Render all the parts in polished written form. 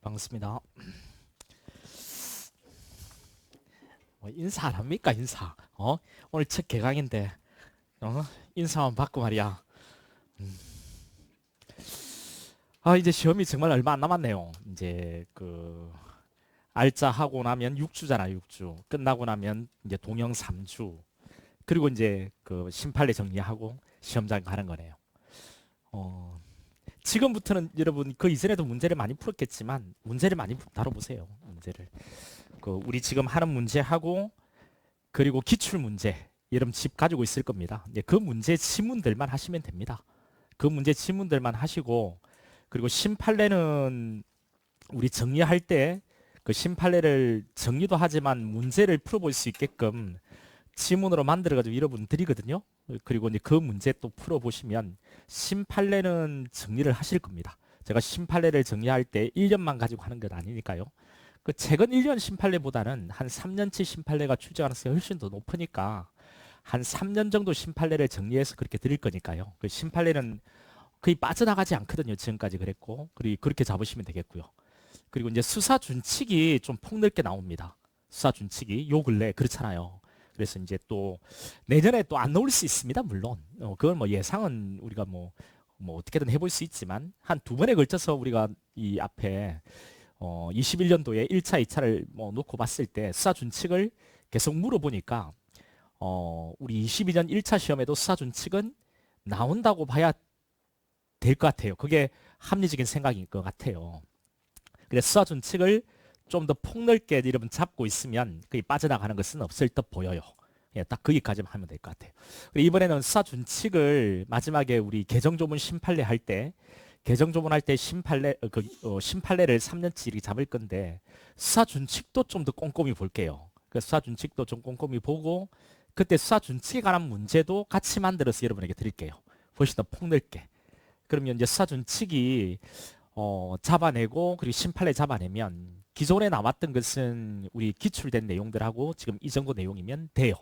반갑습니다. 인사 안 합니까, 인사? 오늘 첫 개강인데, 인사만 받고 말이야. 이제 시험이 정말 얼마 안 남았네요. 이제 알짜 하고 나면 6주잖아, 6주. 끝나고 나면 이제 동영 3주. 그리고 이제 심판례 정리하고 시험장 가는 거네요. 어, 지금부터는 여러분 그 이전에도 문제를 많이 풀었겠지만 문제를 많이 다뤄보세요. 문제를. 우리 지금 하는 문제하고 그리고 기출 문제 여러분 집 가지고 있을 겁니다. 이제 그 문제 지문들만 하시면 됩니다. 그 문제 지문들만 하시고 그리고 심판례는 우리 정리할 때 그 심판례를 정리도 하지만 문제를 풀어볼 수 있게끔 지문으로 만들어 가지고 여러분 드리거든요. 그리고 이제 그 문제 또 풀어보시면 심판례는 정리를 하실 겁니다. 제가 심판례를 정리할 때 1년만 가지고 하는 건 아니니까요. 그 최근 1년 심판례보다는 한 3년치 심판례가 출제 가능성이 훨씬 더 높으니까 한 3년 정도 심판례를 정리해서 그렇게 드릴 거니까요. 그 심판례는 거의 빠져나가지 않거든요. 지금까지 그랬고. 그리고 그렇게 잡으시면 되겠고요. 그리고 이제 수사 준칙이 좀 폭넓게 나옵니다. 수사 준칙이 요 근래 그렇잖아요. 그래서 이제 또 내년에 또 안 나올 수 있습니다. 물론 그건 뭐 예상은 우리가 뭐 어떻게든 해볼 수 있지만 한 두 번에 걸쳐서 우리가 이 앞에 21년도에 1차, 2차를 뭐 놓고 봤을 때 수사 준칙을 계속 물어보니까 우리 22년 1차 시험에도 수사 준칙은 나온다고 봐야 될 것 같아요. 그게 합리적인 생각인 것 같아요. 그래서 수사 준칙을 좀 더 폭넓게 여러분 잡고 있으면 거의 빠져나가는 것은 없을 듯 보여요. 예, 딱 거기까지만 하면 될 것 같아요. 그리고 이번에는 수사 준칙을 마지막에 우리 개정조문 심판례 할 때 개정조문 할 때 심판례를 3년치 이렇게 잡을 건데 수사 준칙도 좀 더 꼼꼼히 볼게요. 그 수사 준칙도 좀 꼼꼼히 보고 그때 수사 준칙에 관한 문제도 같이 만들어서 여러분에게 드릴게요. 훨씬 더 폭넓게. 그러면 이제 수사 준칙이 잡아내고 그리고 심판례 잡아내면 기존에 나왔던 것은 우리 기출된 내용들하고 지금 이 정도 내용이면 돼요.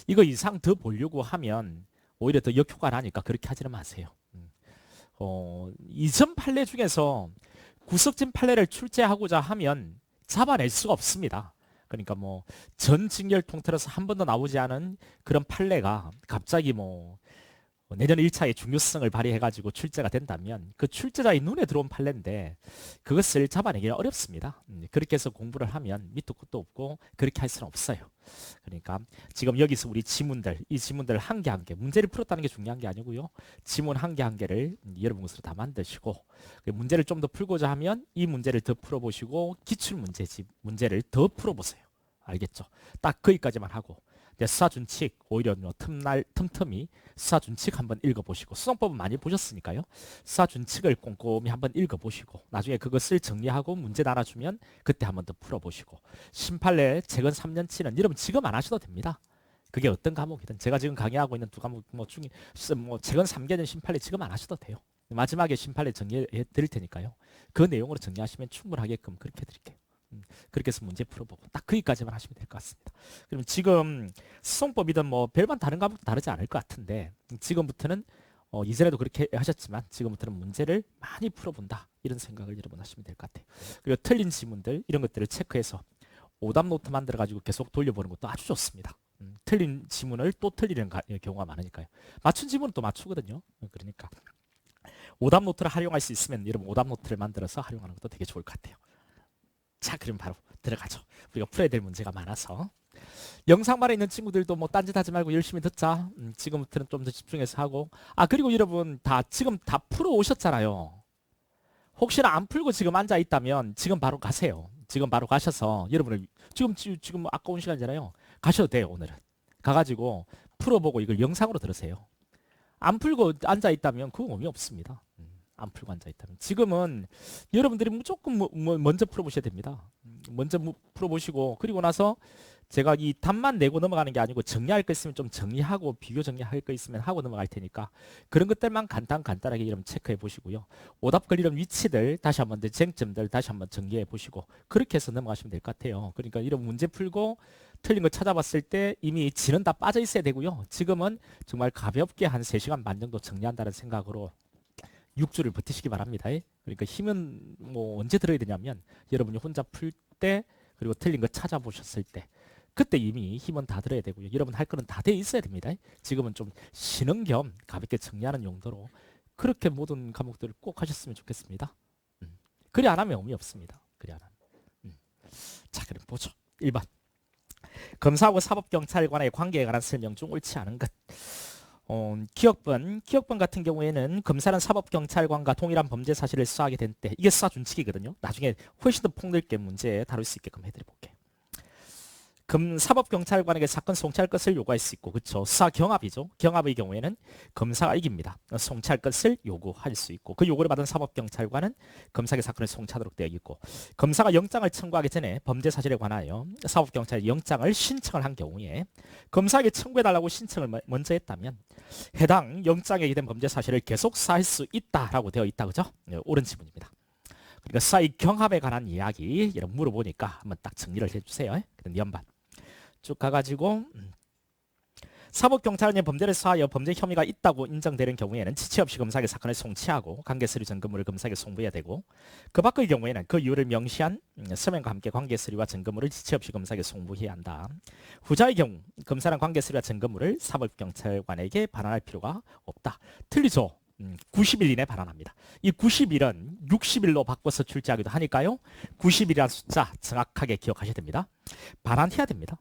이거 이상 더 보려고 하면 오히려 더 역효과 나니까 그렇게 하지는 마세요. 이전 판례 중에서 구석진 판례를 출제하고자 하면 잡아낼 수가 없습니다. 그러니까 뭐 전 직렬 통틀어서 한 번도 나오지 않은 그런 판례가 갑자기 뭐 내년 1차의 중요성을 발휘해가지고 출제가 된다면 그 출제자의 눈에 들어온 판례인데 그것을 잡아내기가 어렵습니다. 그렇게 해서 공부를 하면 밑도 끝도 없고 그렇게 할 수는 없어요. 그러니까 지금 여기서 우리 지문들, 이 지문들 한 개 한 개, 문제를 풀었다는 게 중요한 게 아니고요. 지문 한 개 한 개를 여러분 것으로 다 만드시고 문제를 좀 더 풀고자 하면 이 문제를 더 풀어보시고 기출 문제를 더 풀어보세요. 알겠죠? 딱 거기까지만 하고 수사 준칙 오히려 틈틈이 수사 준칙 한번 읽어보시고 수성법은 많이 보셨으니까요. 수사 준칙을 꼼꼼히 한번 읽어보시고 나중에 그것을 정리하고 문제 나눠주면 그때 한번 더 풀어보시고 심판례 최근 3년치는 여러분 지금 안 하셔도 됩니다. 그게 어떤 과목이든 제가 지금 강의하고 있는 두 과목 중에 최근 3개년 심판례 지금 안 하셔도 돼요. 마지막에 심판례 정리해 드릴 테니까요. 그 내용으로 정리하시면 충분하게끔 그렇게 드릴게요. 그렇게 해서 문제 풀어보고 딱 거기까지만 하시면 될 것 같습니다. 그럼 지금 수성법이든 뭐 별반 다른 과목도 다르지 않을 것 같은데 지금부터는 이전에도 그렇게 하셨지만 지금부터는 문제를 많이 풀어본다 이런 생각을 여러분 하시면 될 것 같아요. 그리고 틀린 지문들 이런 것들을 체크해서 오답 노트 만들어 가지고 계속 돌려보는 것도 아주 좋습니다. 틀린 지문을 또 틀리는 경우가 많으니까요. 맞춘 지문은 또 맞추거든요. 그러니까 오답 노트를 활용할 수 있으면 여러분 오답 노트를 만들어서 활용하는 것도 되게 좋을 것 같아요. 자, 그럼 바로 들어가죠. 우리가 풀어야 될 문제가 많아서 영상만에 있는 친구들도 뭐 딴짓하지 말고 열심히 듣자. 지금부터는 좀 더 집중해서 하고 그리고 여러분 다 지금 다 풀어 오셨잖아요. 혹시나 안 풀고 지금 앉아 있다면 지금 바로 가세요. 지금 바로 가셔서 여러분을 지금 아까운 시간이잖아요. 가셔도 돼요. 오늘은 가가지고 풀어보고 이걸 영상으로 들으세요. 안 풀고 앉아 있다면 그건 의미 없습니다. 안 풀고 앉아 있다면 지금은 여러분들이 무조건 먼저 풀어보셔야 됩니다. 먼저 풀어보시고 그리고 나서 제가 이 답만 내고 넘어가는 게 아니고 정리할 거 있으면 좀 정리하고 비교 정리할 거 있으면 하고 넘어갈 테니까 그런 것들만 간단하게 이름 체크해 보시고요. 오답 걸리는 위치들 다시 한번 쟁점들 다시 한번 정리해 보시고 그렇게 해서 넘어가시면 될 것 같아요. 그러니까 이런 문제 풀고 틀린 거 찾아봤을 때 이미 지는 다 빠져 있어야 되고요. 지금은 정말 가볍게 한 3시간 반 정도 정리한다는 생각으로 6주를 버티시기 바랍니다. 그러니까 힘은 뭐 언제 들어야 되냐면 여러분이 혼자 풀 때 그리고 틀린 거 찾아보셨을 때 그때 이미 힘은 다 들어야 되고요. 여러분 할 거는 다 돼 있어야 됩니다. 지금은 좀 쉬는 겸 가볍게 정리하는 용도로 그렇게 모든 과목들을 꼭 하셨으면 좋겠습니다. 그리 안 하면 의미 없습니다. 그리 안 하면. 자, 그럼 보죠. 1번. 검사하고 사법경찰관의 관계에 관한 설명 중 옳지 않은 것. 기억번 같은 경우에는 검사는 사법경찰관과 동일한 범죄 사실을 수사하게 된 때 이게 수사 준칙이거든요. 나중에 훨씬 더 폭넓게 문제 다룰 수 있게끔 해드려볼게요. 사법경찰관에게 사건 송치할 것을 요구할 수 있고, 그렇죠. 수사 경합이죠. 경합의 경우에는 검사가 이깁니다. 송치할 것을 요구할 수 있고, 그 요구를 받은 사법경찰관은 검사에게 사건을 송치하도록 되어 있고, 검사가 영장을 청구하기 전에 범죄 사실에 관하여 사법경찰이 영장을 신청을 한 경우에 검사에게 청구해달라고 신청을 먼저 했다면 해당 영장에 기된 범죄 사실을 계속 수사할 수 있다라고 되어 있다, 그죠? 네, 옳은 지문입니다. 그러니까 수사의 경합에 관한 이야기 이런 물어보니까 한번 딱 정리를 해주세요. 그런 연반 쭉 가가지고 사법경찰관이 범죄를 수사하여 범죄 혐의가 있다고 인정되는 경우에는 지체 없이 검사에게 사건을 송치하고 관계서류 점검물을 검사에게 송부해야 되고, 그 밖의 경우에는 그 이유를 명시한 서면과 함께 관계서류와 점검물을 지체 없이 검사에게 송부해야 한다. 후자의 경우 검사는 관계서류와 점검물을 사법경찰관에게 반환할 필요가 없다. 틀리죠. 90일 이내 반환합니다. 이 90일은 60일로 바꿔서 출제하기도 하니까요. 90일이라는 숫자 정확하게 기억하셔야 됩니다. 반환해야 됩니다.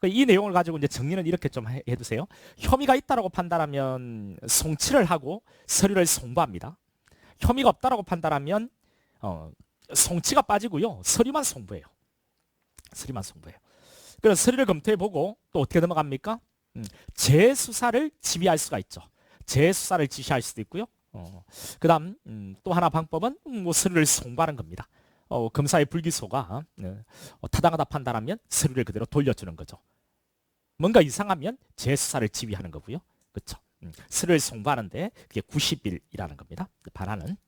이 내용을 가지고 이제 정리는 이렇게 좀 해두세요. 혐의가 있다라고 판단하면 송치를 하고 서류를 송부합니다. 혐의가 없다라고 판단하면 송치가 빠지고요. 서류만 송부해요. 서류만 송부해요. 그래서 서류를 검토해보고 또 어떻게 넘어갑니까? 재수사를 지휘할 수가 있죠. 재수사를 지시할 수도 있고요. 그 다음 또 하나 방법은 뭐 서류를 송부하는 겁니다. 검사의 불기소가 타당하다 판단하면 서류를 그대로 돌려주는 거죠. 뭔가 이상하면 재수사를 지휘하는 거고요. 그렇죠? 서류를 송부하는데 그게 90일이라는 겁니다. 반환은.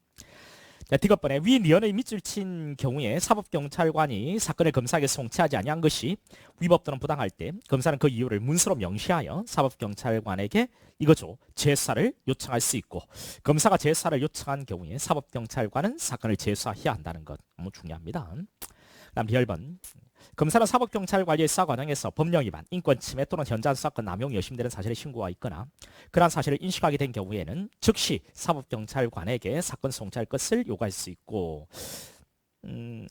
디귿번에 위 니언의 밑줄 친 경우에 사법경찰관이 사건을 검사에게 송치하지 아니한 것이 위법 또는 부당할 때 검사는 그 이유를 문서로 명시하여 사법경찰관에게 이거죠. 재수사를 요청할 수 있고, 검사가 재수사를 요청한 경우에 사법경찰관은 사건을 재수사해야 한다는 것 너무 중요합니다. 다음 리얼번. 검사는 사법경찰관리의 수사 과정에서 법령 위반, 인권침해 또는 현장 수사권 남용이 의심되는 사실에 신고가 있거나 그러한 사실을 인식하게 된 경우에는 즉시 사법경찰관에게 사건 송치할 것을 요구할 수 있고,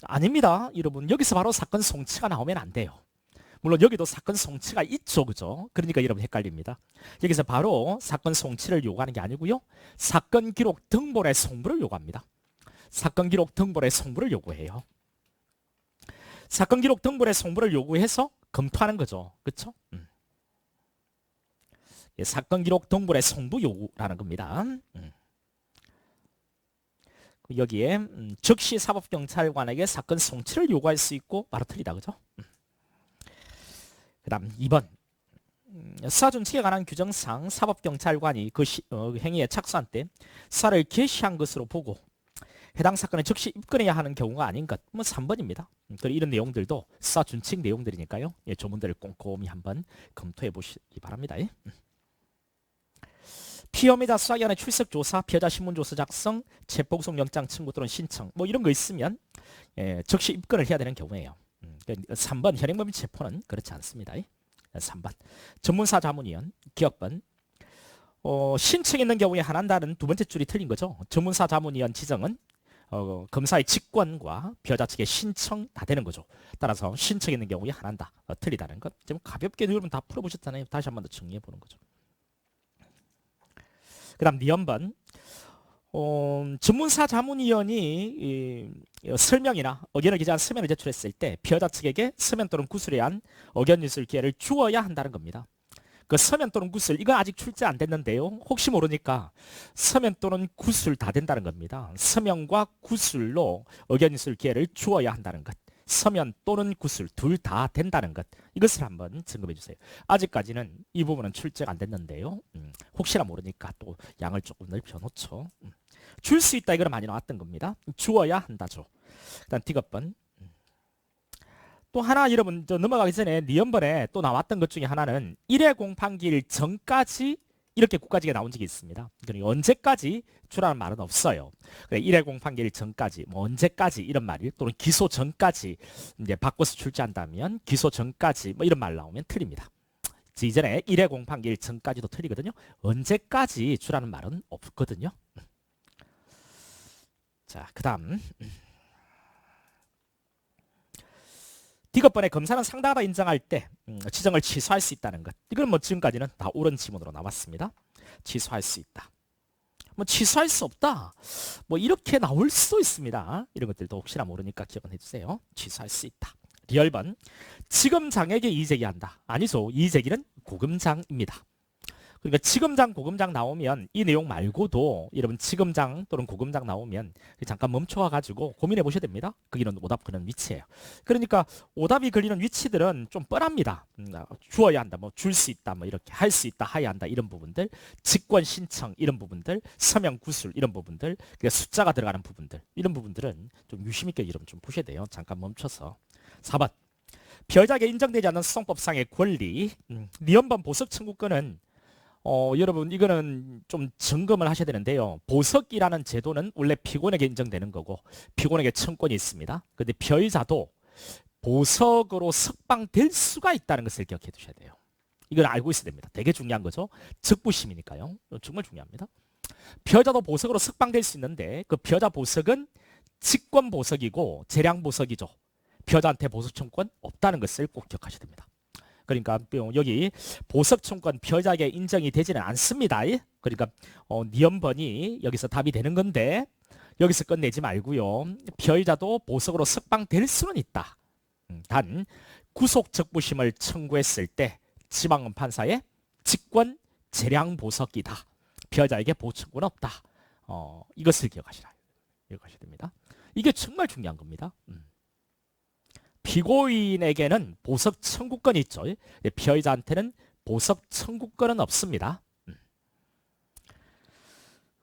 아닙니다. 여러분 여기서 바로 사건 송치가 나오면 안 돼요. 물론 여기도 사건 송치가 있죠, 그죠? 그러니까 여러분 헷갈립니다. 여기서 바로 사건 송치를 요구하는 게 아니고요. 사건 기록 등본의 송부를 요구합니다. 사건 기록 등본의 송부를 요구해요. 사건 기록 등본의 송부를 요구해서 검토하는 거죠. 그렇죠? 사건 기록 등본의 송부 요구라는 겁니다. 여기에 즉시 사법경찰관에게 사건 송치를 요구할 수 있고 바로 틀리다, 그죠? 그 다음 2번. 수사 준칙에 관한 규정상 사법경찰관이 그 행위에 착수한 때 수사를 개시한 것으로 보고 해당 사건을 즉시 입건해야 하는 경우가 아닌 것, 3번입니다. 이런 내용들도 수사 준칙 내용들이니까요. 조문들을 꼼꼼히 한번 검토해 보시기 바랍니다. 피혐의자 수사기관의 출석 조사, 피해자 신문조서 작성, 체포구속영장 청구 또는 신청 뭐 이런 거 있으면 즉시 입건을 해야 되는 경우예요. 3번 현행범인 체포는 그렇지 않습니다. 3번 전문사 자문위원 기억번. 신청 있는 경우에 한한다는 두 번째 줄이 틀린 거죠. 전문사 자문위원 지정은 검사의 직권과 피해자 측의 신청 다 되는 거죠. 따라서 신청 있는 경우에 한한다. 틀리다는 것. 좀 가볍게 여러분 다 풀어보셨잖아요. 다시 한 번 더 정리해 보는 거죠. 그 다음 니언번. 전문사 자문위원이 설명이나 의견을 기재한 서면을 제출했을 때 피해자 측에게 서면 또는 구술에 의한 의견 유술 기회를 주어야 한다는 겁니다. 그 서면 또는 구술 이건 아직 출제 안 됐는데요. 혹시 모르니까 서면 또는 구술 다 된다는 겁니다. 서면과 구술로 의견 유술 기회를 주어야 한다는 것. 서면 또는 구술 둘 다 된다는 것. 이것을 한번 점검해 주세요. 아직까지는 이 부분은 출제가 안 됐는데요. 혹시나 모르니까 또 양을 조금 넓혀 놓죠. 줄 수 있다 이거는 많이 나왔던 겁니다. 주어야 한다죠. 일단 디귿번. 또 하나 여러분 넘어가기 전에 니언번에 또 나왔던 것 중에 하나는 1회 공판기일 전까지 이렇게 국가직에 나온 적이 있습니다. 그러니까 언제까지 주라는 말은 없어요. 그래, 1회 공판기일 전까지, 뭐 언제까지 이런 말이 또는 기소 전까지 이제 바꿔서 출제한다면 기소 전까지 뭐 이런 말 나오면 틀립니다. 이전에 1회 공판기일 전까지도 틀리거든요. 언제까지 주라는 말은 없거든요. 자, 그 다음 D급번에 검사는 상당하다 인정할 때 지정을 취소할 수 있다는 것. 이건 뭐 지금까지는 다 옳은 지문으로 나왔습니다. 취소할 수 있다. 뭐 취소할 수 없다. 뭐 이렇게 나올 수도 있습니다. 이런 것들도 혹시나 모르니까 기억은 해주세요. 취소할 수 있다. 리얼번 지검장에게 이의제기한다. 아니죠. 이의제기는 고검장입니다. 그러니까 지검장, 고검장 나오면 이 내용 말고도 여러분 지검장 또는 고검장 나오면 잠깐 멈춰와 가지고 고민해 보셔야 됩니다. 거기는 오답 그는 위치예요. 그러니까 오답이 걸리는 위치들은 좀 뻔합니다. 주어야 한다, 뭐 줄 수 있다, 뭐 이렇게 할 수 있다, 하야 한다 이런 부분들, 직권 신청 이런 부분들, 서명 구술 이런 부분들, 그러니까 숫자가 들어가는 부분들 이런 부분들은 좀 유심 있게 여러분 좀 보셔야 돼요. 잠깐 멈춰서. 4번 피해자에게 인정되지 않는 소송법상의 권리, 니엄번 보석 청구권은 여러분 이거는 좀 점검을 하셔야 되는데요. 보석이라는 제도는 원래 피고인에게 인정되는 거고 피고인에게 청권이 있습니다. 그런데 피의자도 보석으로 석방될 수가 있다는 것을 기억해 두셔야 돼요. 이걸 알고 있어야 됩니다. 되게 중요한 거죠. 적부심이니까요. 정말 중요합니다. 피의자도 보석으로 석방될 수 있는데 그 피의자 보석은 직권 보석이고 재량 보석이죠. 피의자한테 보석 청권 없다는 것을 꼭 기억하셔야 됩니다. 그러니까 여기 보석 청권 피해자에게 인정이 되지는 않습니다. 그러니까 니엄번이 여기서 답이 되는 건데 여기서 끝내지 말고요. 피해자도 보석으로 석방될 수는 있다. 단 구속 적부심을 청구했을 때 지방원 판사의 직권 재량 보석이다. 피해자에게 보청권 없다. 이것을 기억하셔야 됩니다. 이게 정말 중요한 겁니다. 피고인에게는 보석 청구권이 있죠. 피해자한테는 보석 청구권은 없습니다.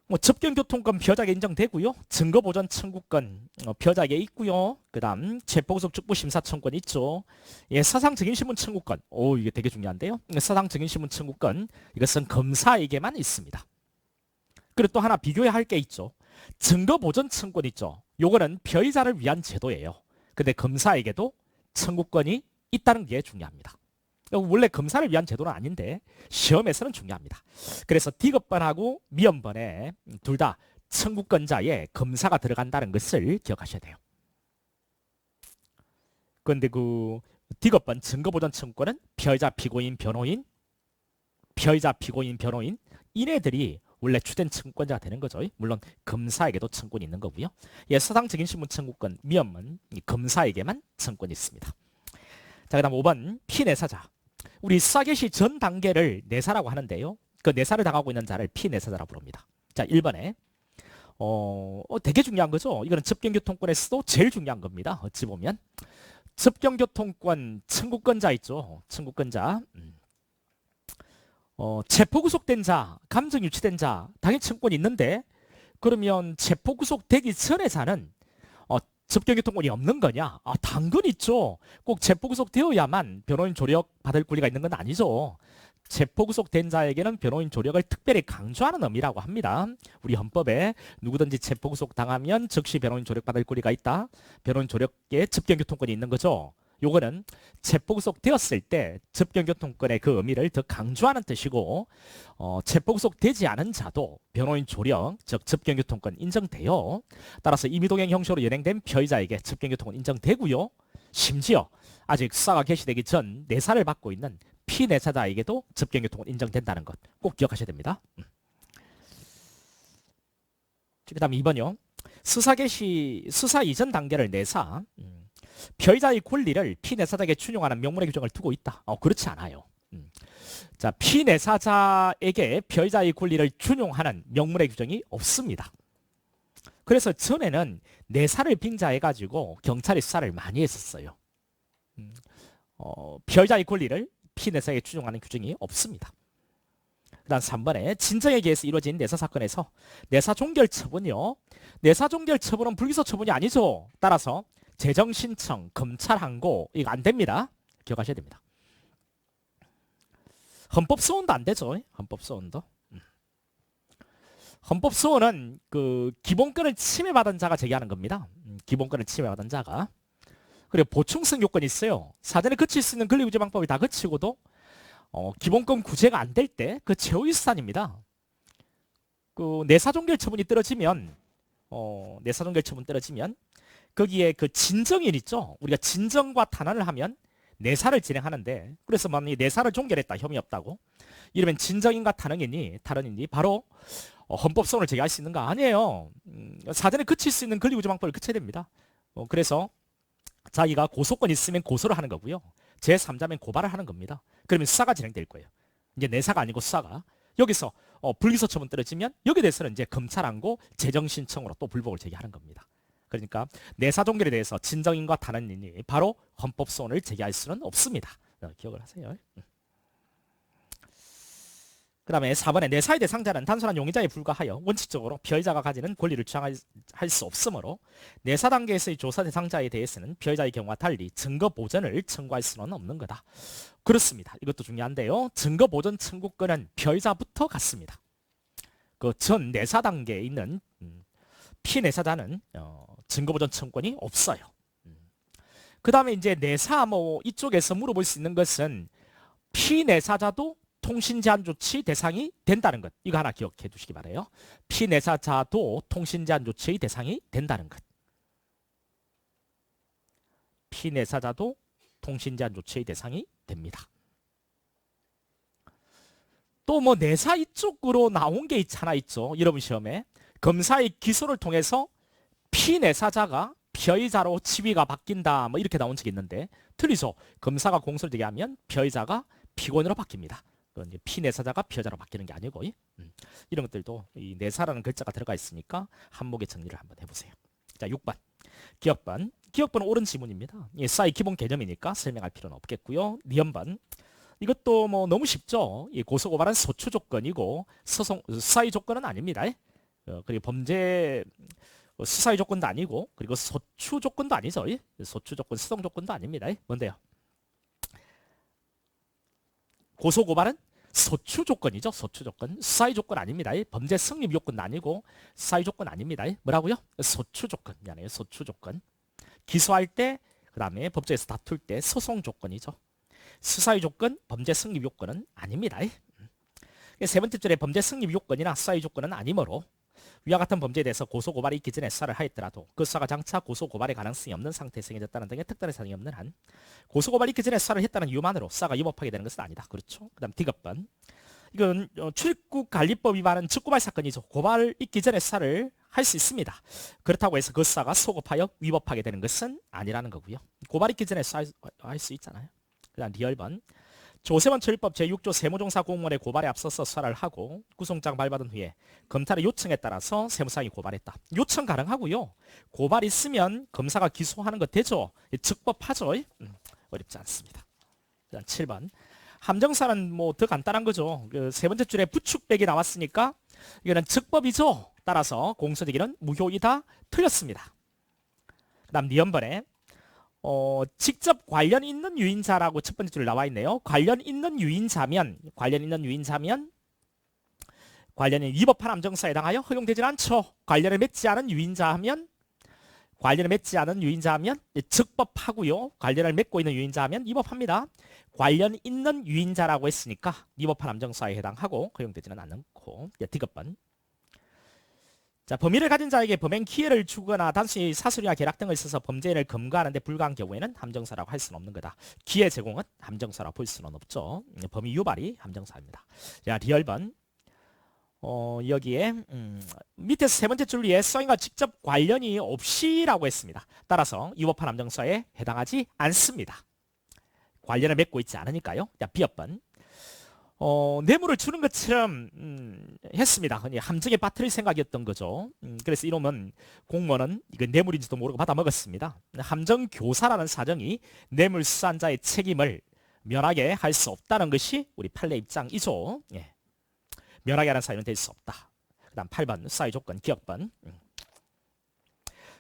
뭐 접견교통권 피해자에게 인정되고요. 증거보전 청구권 피해자에게 있고요. 그 다음 체포구속 적부심사 청구권 있죠. 예, 사상증인신문 청구권. 이게 되게 중요한데요. 사상증인신문 청구권 이것은 검사에게만 있습니다. 그리고 또 하나 비교해야 할 게 있죠. 증거보전 청구권 있죠. 요거는 피해자를 위한 제도예요. 근데 검사에게도 청구권이 있다는 게 중요합니다. 원래 검사를 위한 제도는 아닌데 시험에서는 중요합니다. 그래서 D급번하고 미연번에 둘 다 청구권자에 검사가 들어간다는 것을 기억하셔야 돼요. 그런데 그 D급번 증거보전 청구권은 피해자, 피고인, 변호인, 피해자, 피고인, 변호인 이네들이 원래 주된 청구권자가 되는 거죠. 물론 검사에게도 청구권이 있는 거고요. 예, 사상증인신문 청구권 미연은 검사에게만 청구권이 있습니다. 자, 그다음 5번 피내사자. 우리 수사개시 전 단계를 내사라고 하는데요. 그 내사를 당하고 있는 자를 피내사자라고 부릅니다. 자, 1번에 되게 중요한 거죠. 이거는 접견교통권에서도 제일 중요한 겁니다. 어찌 보면 접견교통권 청구권자 있죠. 청구권자. 체포구속된 자, 감정유치된 자 당연히 청구권이 있는데 그러면 체포구속되기 전에 자는 접견교통권이 없는 거냐? 당연히 있죠. 꼭 체포구속되어야만 변호인 조력 받을 권리가 있는 건 아니죠. 체포구속된 자에게는 변호인 조력을 특별히 강조하는 의미라고 합니다. 우리 헌법에 누구든지 체포구속 당하면 즉시 변호인 조력 받을 권리가 있다. 변호인 조력에 접견교통권이 있는 거죠. 요거는 체포구속 되었을 때 접견교통권의 그 의미를 더 강조하는 뜻이고 체포구속 되지 않은 자도 변호인 조력, 즉 접견교통권 인정돼요. 따라서 임의동행 형식으로 연행된 피의자에게 접견교통권 인정되고요. 심지어 아직 수사가 개시되기 전 내사를 받고 있는 피내사자에게도 접견교통권 인정된다는 것 꼭 기억하셔야 됩니다. 그 다음 2번요. 수사 이전 단계를 내사 피의자의 권리를 피내사자에게 준용하는 명문의 규정을 두고 있다. 그렇지 않아요. 자, 피내사자에게 피의자의 권리를 준용하는 명문의 규정이 없습니다. 그래서 전에는 내사를 빙자해가지고 경찰이 수사를 많이 했었어요. 피의자의 권리를 피내사에게 준용하는 규정이 없습니다. 그 다음 3번에 진정에 의해서 이루어진 내사 사건에서 내사 종결 처분이요. 내사 종결 처분은 불기소 처분이 아니죠. 따라서 재정 신청, 검찰 항고 이거 안 됩니다. 기억하셔야 됩니다. 헌법 소원도 안 되죠. 헌법 소원도. 헌법소원은 그 기본권을 침해받은 자가 제기하는 겁니다. 기본권을 침해받은 자가. 그리고 보충성 요건이 있어요. 사전에 그칠 수 있는 권리구제 방법이 다 그치고도 기본권 구제가 안 될 때 그 최후의 수단입니다. 그 내사종결 처분이 떨어지면 내사종결 처분 떨어지면 거기에 그 진정인 있죠. 우리가 진정과 탄원을 하면 내사를 진행하는데, 그래서 만약에 내사를 종결했다, 혐의 없다고 이러면 진정인과 탄원인이 바로 헌법소원을 제기할 수 있는가? 아니에요. 사전에 그칠 수 있는 권리구제 방법을 그쳐야 됩니다. 그래서 자기가 고소권 있으면 고소를 하는 거고요. 제3자면 고발을 하는 겁니다. 그러면 수사가 진행될 거예요. 이제 내사가 아니고 수사가. 여기서 불기소 처분 떨어지면 여기에 대해서는 이제 검찰항고 재정신청으로 또 불복을 제기하는 겁니다. 그러니까 내사 종결에 대해서 진정인과 탄원인이 바로 헌법소원을 제기할 수는 없습니다. 기억을 하세요. 그 다음에 4번에 내사의 대상자는 단순한 용의자에 불과하여 원칙적으로 피해자가 가지는 권리를 주장할 수 없으므로 내사 단계에서의 조사 대상자에 대해서는 피해자의 경우와 달리 증거 보전을 청구할 수는 없는 거다. 그렇습니다. 이것도 중요한데요. 증거 보전 청구권은 피해자부터 갖습니다. 그 전 내사 단계에 있는 피내사자는 증거 보전 청구권이 없어요. 그 다음에 이제 내사 이쪽에서 물어볼 수 있는 것은 피내사자도 통신 제한 조치 대상이 된다는 것. 이거 하나 기억해 두시기 바라요. 피내사자도 통신 제한 조치의 대상이 된다는 것. 피내사자도 통신 제한 조치의 대상이 됩니다. 또 내사 이쪽으로 나온 게 하나 있죠. 여러분 시험에 검사의 기소를 통해서 피내사자가 피의자로 지위가 바뀐다 이렇게 나온 적이 있는데 틀리죠. 검사가 공소를 제기하면 피의자가 피고인으로 바뀝니다. 이제 피내사자가 피해자로 바뀌는 게 아니고 이런 것들도 이 내사라는 글자가 들어가 있으니까 한목의 정리를 한번 해보세요. 자, 6번 기억번 옳은 지문입니다. 사의 기본 개념이니까 설명할 필요는 없겠고요. 니은번 이것도 너무 쉽죠. 고소고발은 소추 조건이고 수사의 조건은 아닙니다. 그리고 범죄 수사의 조건도 아니고 그리고 소추 조건도 아니죠. 소추 조건, 수동 조건도 아닙니다. 뭔데요? 고소고발은 소추 조건이죠. 소추 조건. 수사의 조건 아닙니다. 범죄 성립 요건도 아니고 수사의 조건 아닙니다. 뭐라고요? 소추 조건. 미안해요. 소추 조건. 기소할 때, 그 다음에 법정에서 다툴 때 소송 조건이죠. 수사의 조건, 범죄 성립 요건은 아닙니다. 세 번째 줄에 범죄 성립 요건이나 수사의 조건은 아니므로 위와 같은 범죄에 대해서 고소고발이 있기 전에 수사를 하였더라도 그 수사가 장차 고소고발의 가능성이 없는 상태에 정해졌다는 등의 특단의 사정이 없는 한 고소고발이 있기 전에 수사를 했다는 이유만으로 수사가 위법하게 되는 것은 아니다. 그렇죠. 그 다음 D급번 이건 출입국관리법 위반은 즉고발 사건이죠. 고발 있기 전에 수사를 할 수 있습니다. 그렇다고 해서 그 수사가 소급하여 위법하게 되는 것은 아니라는 거고요. 고발 있기 전에 수사할 수 있잖아요. 그 다음 D열번 조세원 처리법 제6조 세무종사 공무원의 고발에 앞서서 수사를 하고 구속장 발받은 후에 검찰의 요청에 따라서 세무상이 고발했다. 요청 가능하고요. 고발 있으면 검사가 기소하는 거 되죠. 즉법하죠. 어렵지 않습니다. 그다음 7번 함정사는 더 간단한 거죠. 그 세 번째 줄에 부축백이 나왔으니까 이거는 즉법이죠. 따라서 공소제기는 무효이다. 틀렸습니다. 그 다음 니은번에 직접 관련 있는 유인자라고 첫 번째 줄에 나와 있네요. 관련 있는 유인자면 관련이 위법한 함정사에 해당하여 허용되질 않죠. 관련을 맺지 않은 유인자 하면 즉법하고요. 관련을 맺고 있는 유인자 하면 위법합니다. 관련 있는 유인자라고 했으니까 위법한 함정사에 해당하고 허용되지는 않고. D급번 자, 범위를 가진 자에게 범행 기회를 주거나 단순히 사술이나 계략 등을 써서 범죄를 검거하는 데 불과한 경우에는 함정사라고 할 수는 없는 거다. 기회 제공은 함정사라고 볼 수는 없죠. 범위 유발이 함정사입니다. 자, D열번 여기에 밑에서 세 번째 줄 위에 성인과 직접 관련이 없이라고 했습니다. 따라서 위법한 함정사에 해당하지 않습니다. 관련을 맺고 있지 않으니까요. 자, B번 뇌물을 주는 것처럼 했습니다. 함정에 빠뜨릴 생각이었던 거죠. 그래서 이놈은 공무원은 이건 뇌물인지도 모르고 받아 먹었습니다. 함정교사라는 사정이 뇌물 수산자의 책임을 면하게 할 수 없다는 것이 우리 판례 입장이죠. 면하게 하는 사유는 될 수 없다. 그 다음 8번 수사의 조건 기억번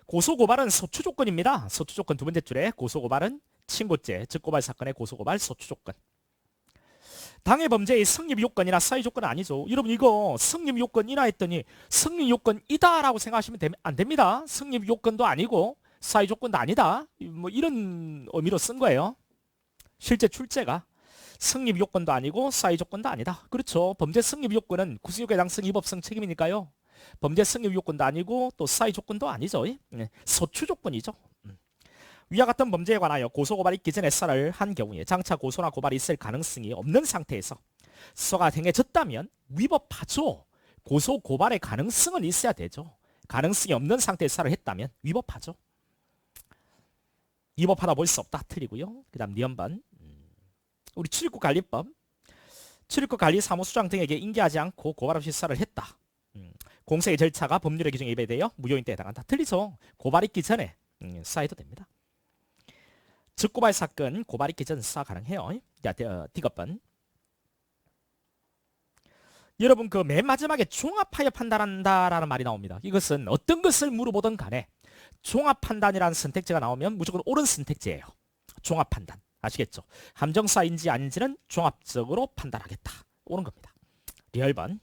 고소고발은 소추조건입니다. 소추조건 두 번째 줄에 고소고발은 친고죄, 즉 고발 사건의 고소고발 소추조건. 당해 범죄의 성립 요건이나 사유 조건은 아니죠. 여러분 이거 성립 요건이나 했더니 성립 요건이다라고 생각하시면 안 됩니다. 성립 요건도 아니고 사유 조건도 아니다. 뭐 이런 의미로 쓴 거예요. 실제 출제가 성립 요건도 아니고 사유 조건도 아니다. 그렇죠. 범죄 성립 요건은 구속의 해당성, 위법성, 책임이니까요. 범죄 성립 요건도 아니고 또 사유 조건도 아니죠. 소추 조건이죠. 위와 같은 범죄에 관하여 고소 고발이 있기 전에 수사를 한 경우에 장차 고소나 고발이 있을 가능성이 없는 상태에서 수사가 행해졌다면 위법하죠. 고소 고발의 가능성은 있어야 되죠. 가능성이 없는 상태에서 수사를 했다면 위법하죠. 위법하다 볼 수 없다. 틀리고요. 그 다음 니언반 우리 출입국 관리법 출입국 관리 사무소장 등에게 인계하지 않고 고발 없이 수사를 했다. 공소의 절차가 법률의 규정에 위배되어 무효인데 해당한다. 틀리죠. 고발 있기 전에 수사해도 됩니다. 즉고발 사건 고발 있기 전 수사 가능해요. D급번 여러분 그 맨 마지막에 종합하여 판단한다라는 말이 나옵니다. 이것은 어떤 것을 물어보든 간에 종합 판단이라는 선택지가 나오면 무조건 옳은 선택지예요. 종합 판단 아시겠죠? 함정사인지 아닌지는 종합적으로 판단하겠다. 옳은 겁니다. 리얼번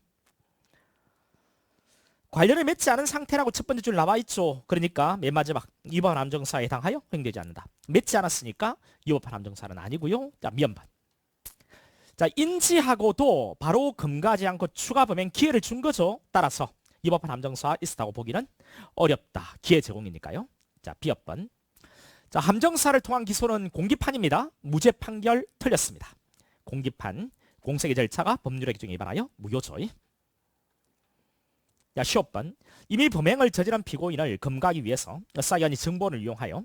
관련을 맺지 않은 상태라고 첫 번째 줄 나와 있죠. 그러니까 맨 마지막 2번 함정사에 해당하여 허용되지 않는다. 맺지 않았으니까 2번 함정사는 아니고요. 자, 미연반. 자, 인지하고도 바로 금가하지 않고 추가 범행 기회를 준 거죠. 따라서 2번 함정사 있었다고 보기는 어렵다. 기회 제공이니까요. 자, B번. 자, 함정사를 통한 기소는 공기판입니다. 무죄 판결 틀렸습니다. 공기판 공소의 절차가 법률의 규정에 위반하여 무효죠. 야, 10번. 이미 범행을 저지른 피고인을 금가하기 위해서 사기관이 정보를 이용하여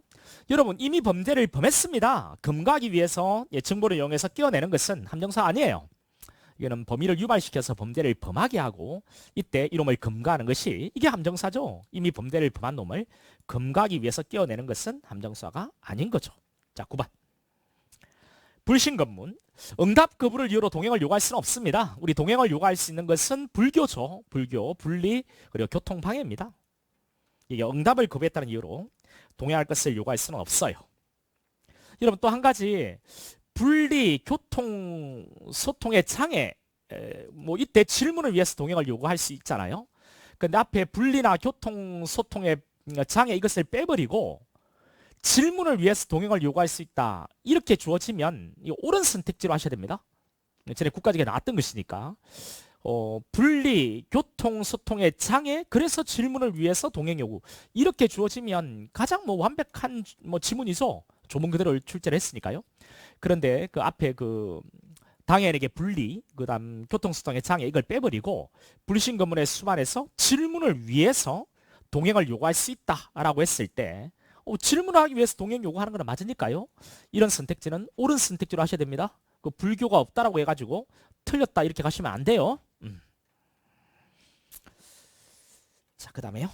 여러분 이미 범죄를 범했습니다. 금가하기 위해서 정보를 이용해서 끼워내는 것은 함정사 아니에요. 이거는 범위를 유발시켜서 범죄를 범하게 하고 이때 이놈을 금가하는 것이 이게 함정사죠. 이미 범죄를 범한 놈을 금가하기 위해서 끼워내는 것은 함정사가 아닌 거죠. 자, 9번. 불신검문 응답 거부를 이유로 동행을 요구할 수는 없습니다. 우리 동행을 요구할 수 있는 것은 불교죠. 불교, 분리, 그리고 교통방해입니다. 이게 응답을 거부했다는 이유로 동행할 것을 요구할 수는 없어요. 여러분 또 한 가지 분리, 교통, 소통의 장애 뭐 이때 질문을 위해서 동행을 요구할 수 있잖아요. 근데 앞에 분리나 교통, 소통의 장애 이것을 빼버리고 질문을 위해서 동행을 요구할 수 있다. 이렇게 주어지면 옳은 선택지로 하셔야 됩니다. 전에 국가직에 나왔던 것이니까. 분리, 교통, 소통의 장애, 그래서 질문을 위해서 동행 요구. 이렇게 주어지면 가장 완벽한 지문이죠. 조문 그대로 출제를 했으니까요. 그런데 그 앞에 그 당연에게 분리, 그다음 교통, 소통의 장애 이걸 빼버리고 불신검문의 수반에서 질문을 위해서 동행을 요구할 수 있다라고 했을 때 질문하기 위해서 동행 요구하는 건 맞으니까요. 이런 선택지는 옳은 선택지로 하셔야 됩니다. 그 불교가 없다라고 해가지고 틀렸다 이렇게 가시면 안 돼요. 자, 그 다음에요.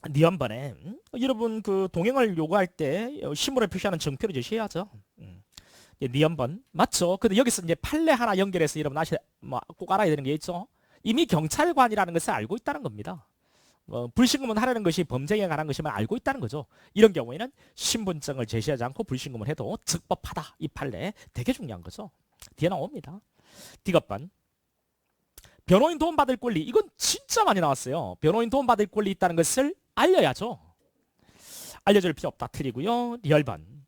니언번에 여러분 그 동행을 요구할 때 신문을 표시하는 정표를 제시해야죠. 니언번 맞죠? 근데 여기서 이제 판례 하나 연결해서 여러분 꼭 알아야 되는 게 있죠. 이미 경찰관이라는 것을 알고 있다는 겁니다. 불신검문 하라는 것이 범죄에 관한 것임을 알고 있다는 거죠. 이런 경우에는 신분증을 제시하지 않고 불신검문 해도 적법하다. 이 판례 되게 중요한 거죠. 뒤에 나옵니다. D급번 변호인 도움받을 권리 이건 진짜 많이 나왔어요. 변호인 도움받을 권리 있다는 것을 알려야죠. 알려줄 필요 없다. 틀리고요. 리얼번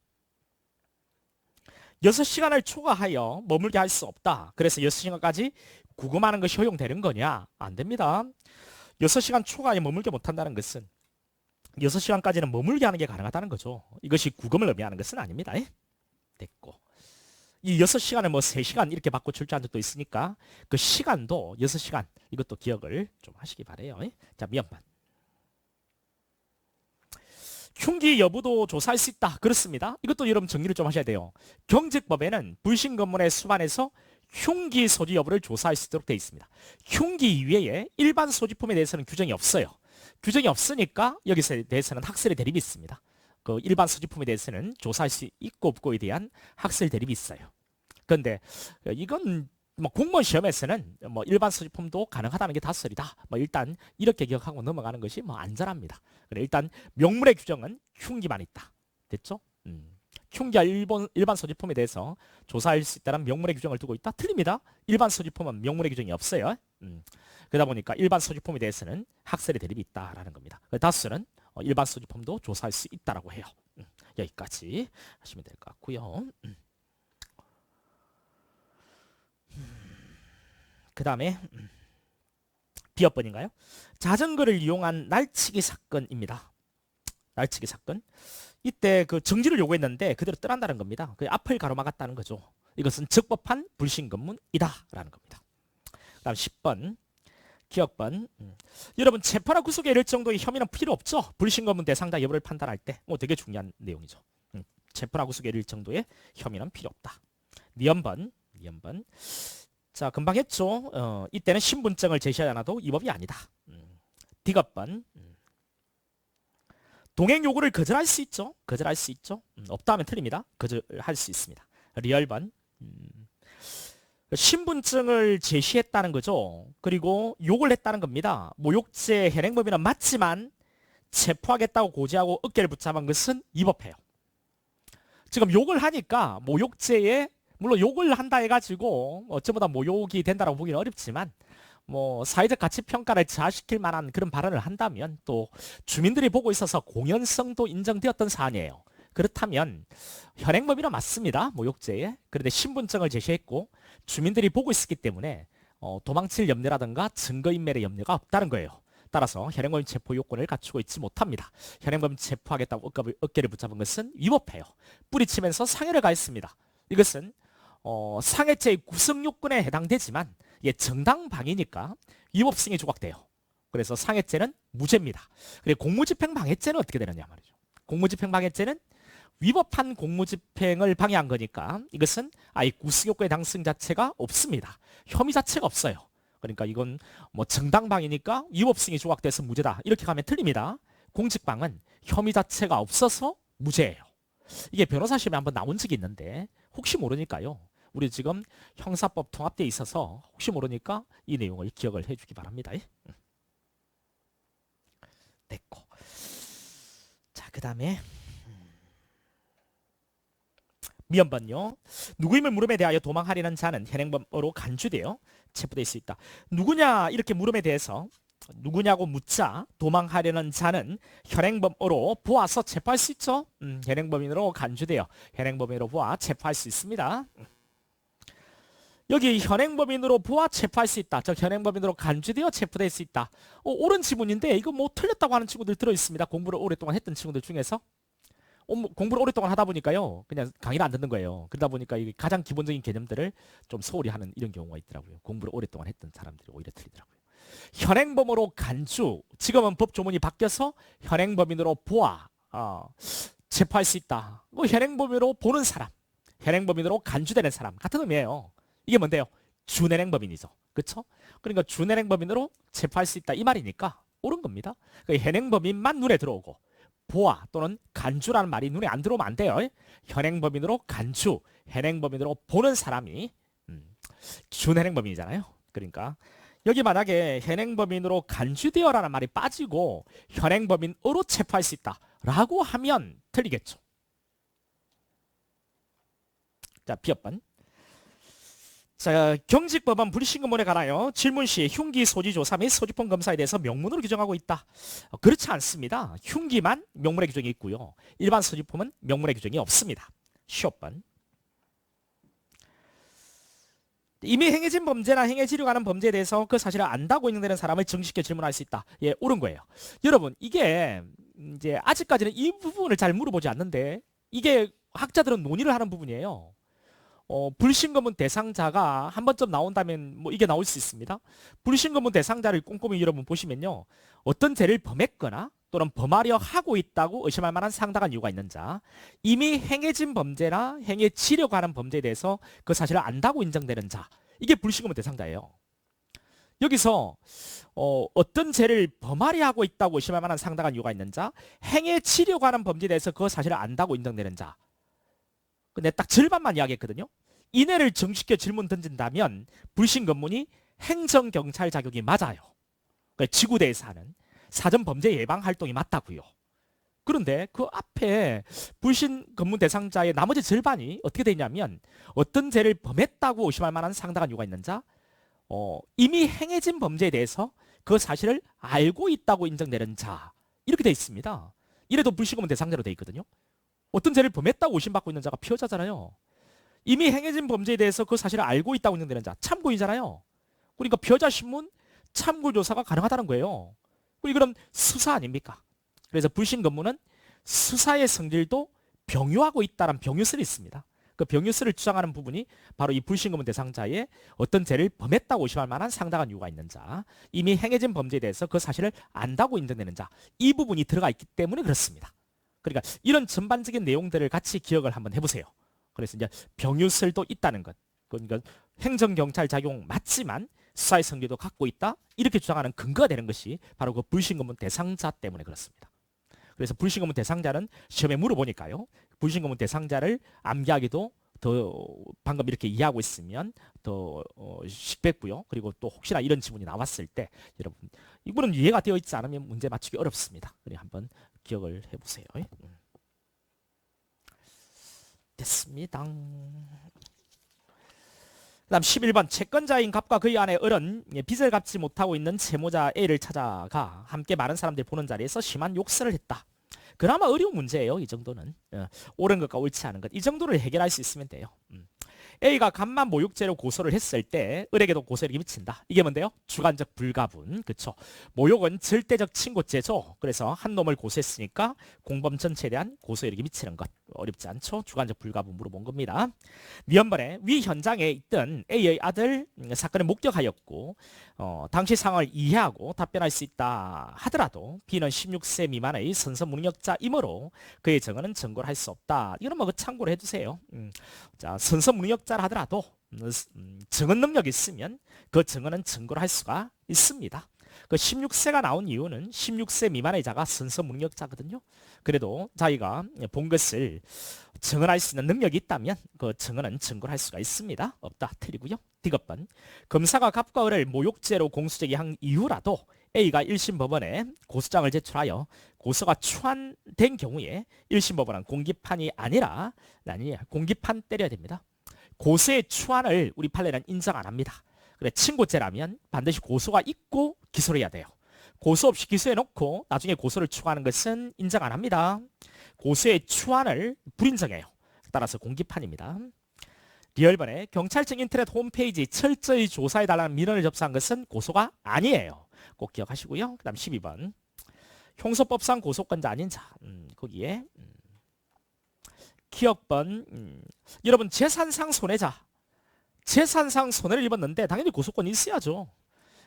6시간을 초과하여 머물게 할 수 없다. 그래서 6시간까지 구금하는 것이 허용되는 거냐? 안 됩니다. 6시간 초과에 머물게 못한다는 것은 6시간까지는 머물게 하는 게 가능하다는 거죠. 이것이 구금을 의미하는 것은 아닙니다. 됐고 이 6시간을 3시간 이렇게 바꿔 출제한 적도 있으니까 그 시간도 6시간 이것도 기억을 좀 하시기 바래요. 자, 미연반 흉기 여부도 조사할 수 있다. 그렇습니다. 이것도 여러분 정리를 좀 하셔야 돼요. 경직법에는 불신검문의 수반에서 흉기 소지 여부를 조사할 수 있도록 되어 있습니다. 흉기 이외에 일반 소지품에 대해서는 규정이 없어요. 규정이 없으니까 여기서 대해서는 학설의 대립이 있습니다. 그 일반 소지품에 대해서는 조사할 수 있고 없고에 대한 학설 대립이 있어요. 그런데 이건 공무원 시험에서는 일반 소지품도 가능하다는 게 다설이다. 일단 이렇게 기억하고 넘어가는 것이 안전합니다. 일단 명물의 규정은 흉기만 있다. 됐죠? 흉기와 일반 소지품에 대해서 조사할 수 있다는 명문의 규정을 두고 있다? 틀립니다. 일반 소지품은 명문의 규정이 없어요. 그러다 보니까 일반 소지품에 대해서는 학설의 대립이 있다라는 겁니다. 다수는 일반 소지품도 조사할 수 있다라고 해요. 여기까지 하시면 될 것 같고요. 그 다음에 B번인가요? 자전거를 이용한 날치기 사건입니다. 날치기 사건. 이때 그 정지를 요구했는데 그대로 떠난다는 겁니다. 그 앞을 가로막았다는 거죠. 이것은 적법한 불신검문이다라는 겁니다. 그다음 10번. 기억번. 여러분 체포나 구속에 이를 정도의 혐의는 필요 없죠. 불신검문 대상자 여부를 판단할 때 되게 중요한 내용이죠. 체포나 구속에 이를 정도의 혐의는 필요 없다. 니언번. 자, 금방 했죠. 이때는 신분증을 제시하지 않아도 위법이 아니다. D번. 동행 요구를 거절할 수 있죠. 거절할 수 있죠. 없다 하면 틀립니다. 거절할 수 있습니다. 리얼번. 신분증을 제시했다는 거죠. 그리고 욕을 했다는 겁니다. 모욕죄 현행범위는 맞지만 체포하겠다고 고지하고 어깨를 붙잡은 것은 위법해요. 지금 욕을 하니까 모욕죄에 물론 욕을 한다 해가지고 전부 다 모욕이 된다고 보기는 어렵지만 뭐 사회적 가치 평가를 저하시킬 만한 그런 발언을 한다면 또 주민들이 보고 있어서 공연성도 인정되었던 사안이에요. 그렇다면 현행범위는 맞습니다. 모욕죄에. 그런데 신분증을 제시했고 주민들이 보고 있었기 때문에 도망칠 염려라든가 증거인멸의 염려가 없다는 거예요. 따라서 현행범 체포 요건을 갖추고 있지 못합니다. 현행범 체포하겠다고 어깨를 붙잡은 것은 위법해요. 뿌리치면서 상해를 가했습니다. 이것은 상해죄의 구성 요건에 해당되지만 이게 정당방위니까 위법성이 조각돼요. 그래서 상해죄는 무죄입니다. 그리고 공무집행방해죄는 어떻게 되느냐 말이죠. 공무집행방해죄는 위법한 공무집행을 방해한 거니까 이것은 아예 구성요건의 당성 자체가 없습니다. 혐의 자체가 없어요. 그러니까 이건 뭐 정당방위니까 위법성이 조각돼서 무죄다. 이렇게 가면 틀립니다. 공직방은 혐의 자체가 없어서 무죄예요. 이게 변호사 시험에 한번 나온 적이 있는데 혹시 모르니까요. 우리 지금 형사법 통합되어 있어서 혹시 모르니까 이 내용을 기억을 해주기 바랍니다. 됐고. 자, 그 다음에 미연번요. 누구임을 물음에 대하여 도망하려는 자는 현행범으로 간주되어 체포될 수 있다. 누구냐 이렇게 물음에 대해서 누구냐고 묻자 도망하려는 자는 현행범으로 보아서 체포할 수 있죠. 현행범인으로 간주되어 현행범인으로 보아 체포할 수 있습니다. 여기 현행범인으로 보아 체포할 수 있다. 즉 현행범인으로 간주되어 체포될 수 있다. 옳은 지문인데 이거 뭐 틀렸다고 하는 친구들 들어있습니다. 공부를 오랫동안 했던 친구들 중에서. 공부를 오랫동안 하다 보니까요. 그냥 강의를 안 듣는 거예요. 그러다 보니까 이게 가장 기본적인 개념들을 좀 소홀히 하는 이런 경우가 있더라고요. 공부를 오랫동안 했던 사람들이 오히려 틀리더라고요. 현행범으로 간주. 지금은 법 조문이 바뀌어서 현행범인으로 보아 체포할 수 있다. 현행범인으로 보는 사람. 현행범인으로 간주되는 사람. 같은 의미예요. 이게 뭔데요? 준현행범인이죠. 그렇죠? 그러니까 준현행범인으로 체포할 수 있다. 이 말이니까 옳은 겁니다. 그러니까 현행범인만 눈에 들어오고 보아 또는 간주라는 말이 눈에 안 들어오면 안 돼요. 현행범인으로 간주, 현행범인으로 보는 사람이 준현행범인이잖아요. 그러니까 여기 만약에 현행범인으로 간주되어라는 말이 빠지고 현행범인으로 체포할 수 있다라고 하면 틀리겠죠. 자, B번. 자, 경직법은 불신검문에 관하여 질문 시 흉기 소지 조사 및 소지품 검사에 대해서 명문으로 규정하고 있다. 그렇지 않습니다. 흉기만 명문의 규정이 있고요. 일반 소지품은 명문의 규정이 없습니다. C번. 이미 행해진 범죄나 행해지려고 하는 범죄에 대해서 그 사실을 안다고 인정되는 사람을 정식에 질문할 수 있다. 예, 옳은 거예요. 여러분, 이게 이제 아직까지는 이 부분을 잘 물어보지 않는데 이게 학자들은 논의를 하는 부분이에요. 불신검문 대상자가 한 번쯤 나온다면 뭐 이게 나올 수 있습니다. 불신검문 대상자를 꼼꼼히 여러분 보시면요. 어떤 죄를 범했거나 또는 범하려 하고 있다고 의심할 만한 상당한 이유가 있는 자, 이미 행해진 범죄나 행해지려고 하는 범죄에 대해서 그 사실을 안다고 인정되는 자, 이게 불신검문 대상자예요. 여기서 어떤 죄를 범하려 하고 있다고 의심할 만한 상당한 이유가 있는 자, 행해지려고 하는 범죄에 대해서 그 사실을 안다고 인정되는 자. 근데 딱 절반만 이야기했거든요. 이내를 정식에 질문 던진다면 불신검문이 행정경찰 자격이 맞아요. 그러니까 지구대에서 하는 사전범죄 예방 활동이 맞다고요. 그런데 그 앞에 불신 검문 대상자의 나머지 절반이 어떻게 되냐면 어떤 죄를 범했다고 의심할 만한 상당한 이유가 있는 자, 이미 행해진 범죄에 대해서 그 사실을 알고 있다고 인정되는 자, 이렇게 돼 있습니다. 이래도 불신 검문 대상자로 돼 있거든요. 어떤 죄를 범했다고 의심받고 있는 자가 피해자잖아요. 이미 행해진 범죄에 대해서 그 사실을 알고 있다고 인정되는 자, 참고인이잖아요. 그러니까 피해자 신문 참고 조사가 가능하다는 거예요. 그럼 수사 아닙니까? 그래서 불신 검문은 수사의 성질도 병유하고 있다는 병유설이 있습니다. 그 병유설을 주장하는 부분이 바로 이 불신 검문 대상자의 어떤 죄를 범했다고 의심할 만한 상당한 이유가 있는 자, 이미 행해진 범죄에 대해서 그 사실을 안다고 인정되는 자, 이 부분이 들어가 있기 때문에 그렇습니다. 그러니까 이런 전반적인 내용들을 같이 기억을 한번 해보세요. 그래서 이제 병유설도 있다는 것, 그러니까 행정경찰 작용 맞지만 수사의 성질도 갖고 있다, 이렇게 주장하는 근거가 되는 것이 바로 그 불신검문 대상자 때문에 그렇습니다. 그래서 불신검문 대상자는 시험에 물어보니까요, 불신검문 대상자를 암기하기도 더 방금 이렇게 이해하고 있으면 더 쉽겠고요. 그리고 또 혹시나 이런 지문이 나왔을 때 여러분 이거는 이해가 되어 있지 않으면 문제 맞추기 어렵습니다. 그래 한번 기억을 해보세요. 됐습니다. 그다음 11번 채권자인 갑과 그의 아내 을은 빚을 갚지 못하고 있는 채무자 A를 찾아가 함께 많은 사람들이 보는 자리에서 심한 욕설을 했다. 그나마 어려운 문제예요. 이 정도는 옳은 것과 옳지 않은 것, 이 정도를 해결할 수 있으면 돼요. A가 간만 모욕죄로 고소를 했을 때 을에게도 고소력이 미친다. 이게 뭔데요? 주관적 불가분. 그렇죠. 모욕은 절대적 친고죄죠. 그래서 한 놈을 고소했으니까 공범 전체에 대한 고소력이 미치는 것 어렵지 않죠. 주관적 불가분 물어본 겁니다. 미연번에 위 현장에 있던 A의 아들 사건을 목격하였고 당시 상황을 이해하고 답변할 수 있다 하더라도 B는 16세 미만의 선서무능력자이므로 그의 증언은 증거를 할 수 없다. 이거는 뭐 참고를 해두세요. 자, 선서무능력자라 하더라도 증언 능력이 있으면 그 증언은 증거를 할 수가 있습니다. 그 16세가 나온 이유는 16세 미만의 자가 선서무능력자거든요. 그래도 자기가 본 것을 증언할 수 있는 능력이 있다면 그 증언은 증거를 할 수가 있습니다. 없다. 틀리고요. 디귿번 검사가 갑과 을을 모욕죄로 공수제기한 이후라도 A가 1심 법원에 고소장을 제출하여 고소가 추한된 경우에 1심 법원은 공기판이 아니라 공기판 때려야 됩니다. 고소의 추한을 우리 판례는 인정 안 합니다. 그래, 친고죄라면 반드시 고소가 있고 기소를 해야 돼요. 고소 없이 기소해놓고 나중에 고소를 추가하는 것은 인정 안 합니다. 고소의 추한을 불인정해요. 따라서 공기판입니다. 리얼번에 경찰청 인터넷 홈페이지 철저히 조사해달라는 민원을 접수한 것은 고소가 아니에요. 꼭 기억하시고요. 그 다음 12번 형소법상 고소권자 아닌 자, 거기에 기억번 여러분 재산상 손해자, 재산상 손해를 입었는데 당연히 고소권이 있어야죠.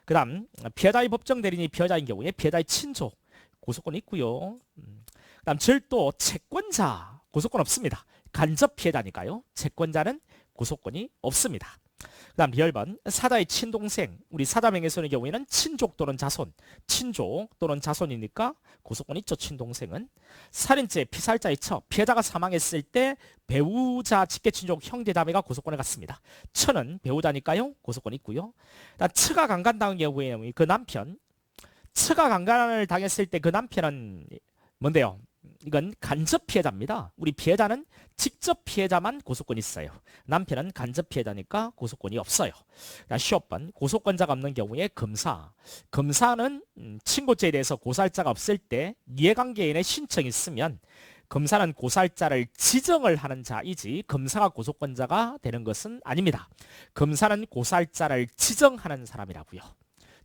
그 다음 피해자의 법정 대리인이 피해자인 경우에 피해자의 친족 고소권이 있고요. 그 다음 절도 채권자 고소권 없습니다. 간접 피해자니까요. 채권자는 고소권이 없습니다. 그 다음 리얼번 사자의 친동생, 우리 사자명예훼손의 경우에는 친족 또는 자손, 친족 또는 자손이니까 고소권이 있죠. 친동생은. 살인죄 피살자의 처, 피해자가 사망했을 때 배우자 직계친족 형제자매가 고소권을 갖습니다. 처는 배우자니까요. 고소권이 있고요. 처가 강간당한 경우에는 그 남편, 처가 강간을 당했을 때 그 남편은 뭔데요? 이건 간접 피해자입니다. 우리 피해자는 직접 피해자만 고소권이 있어요. 남편은 간접 피해자니까 고소권이 없어요. 15번 고소권자가 없는 경우에 검사, 검사는 친고죄에 대해서 고소할자가 없을 때 이해관계인의 신청이 있으면 검사는 고소할자를 지정을 하는 자이지 검사가 고소권자가 되는 것은 아닙니다. 검사는 고소할자를 지정하는 사람이라고요.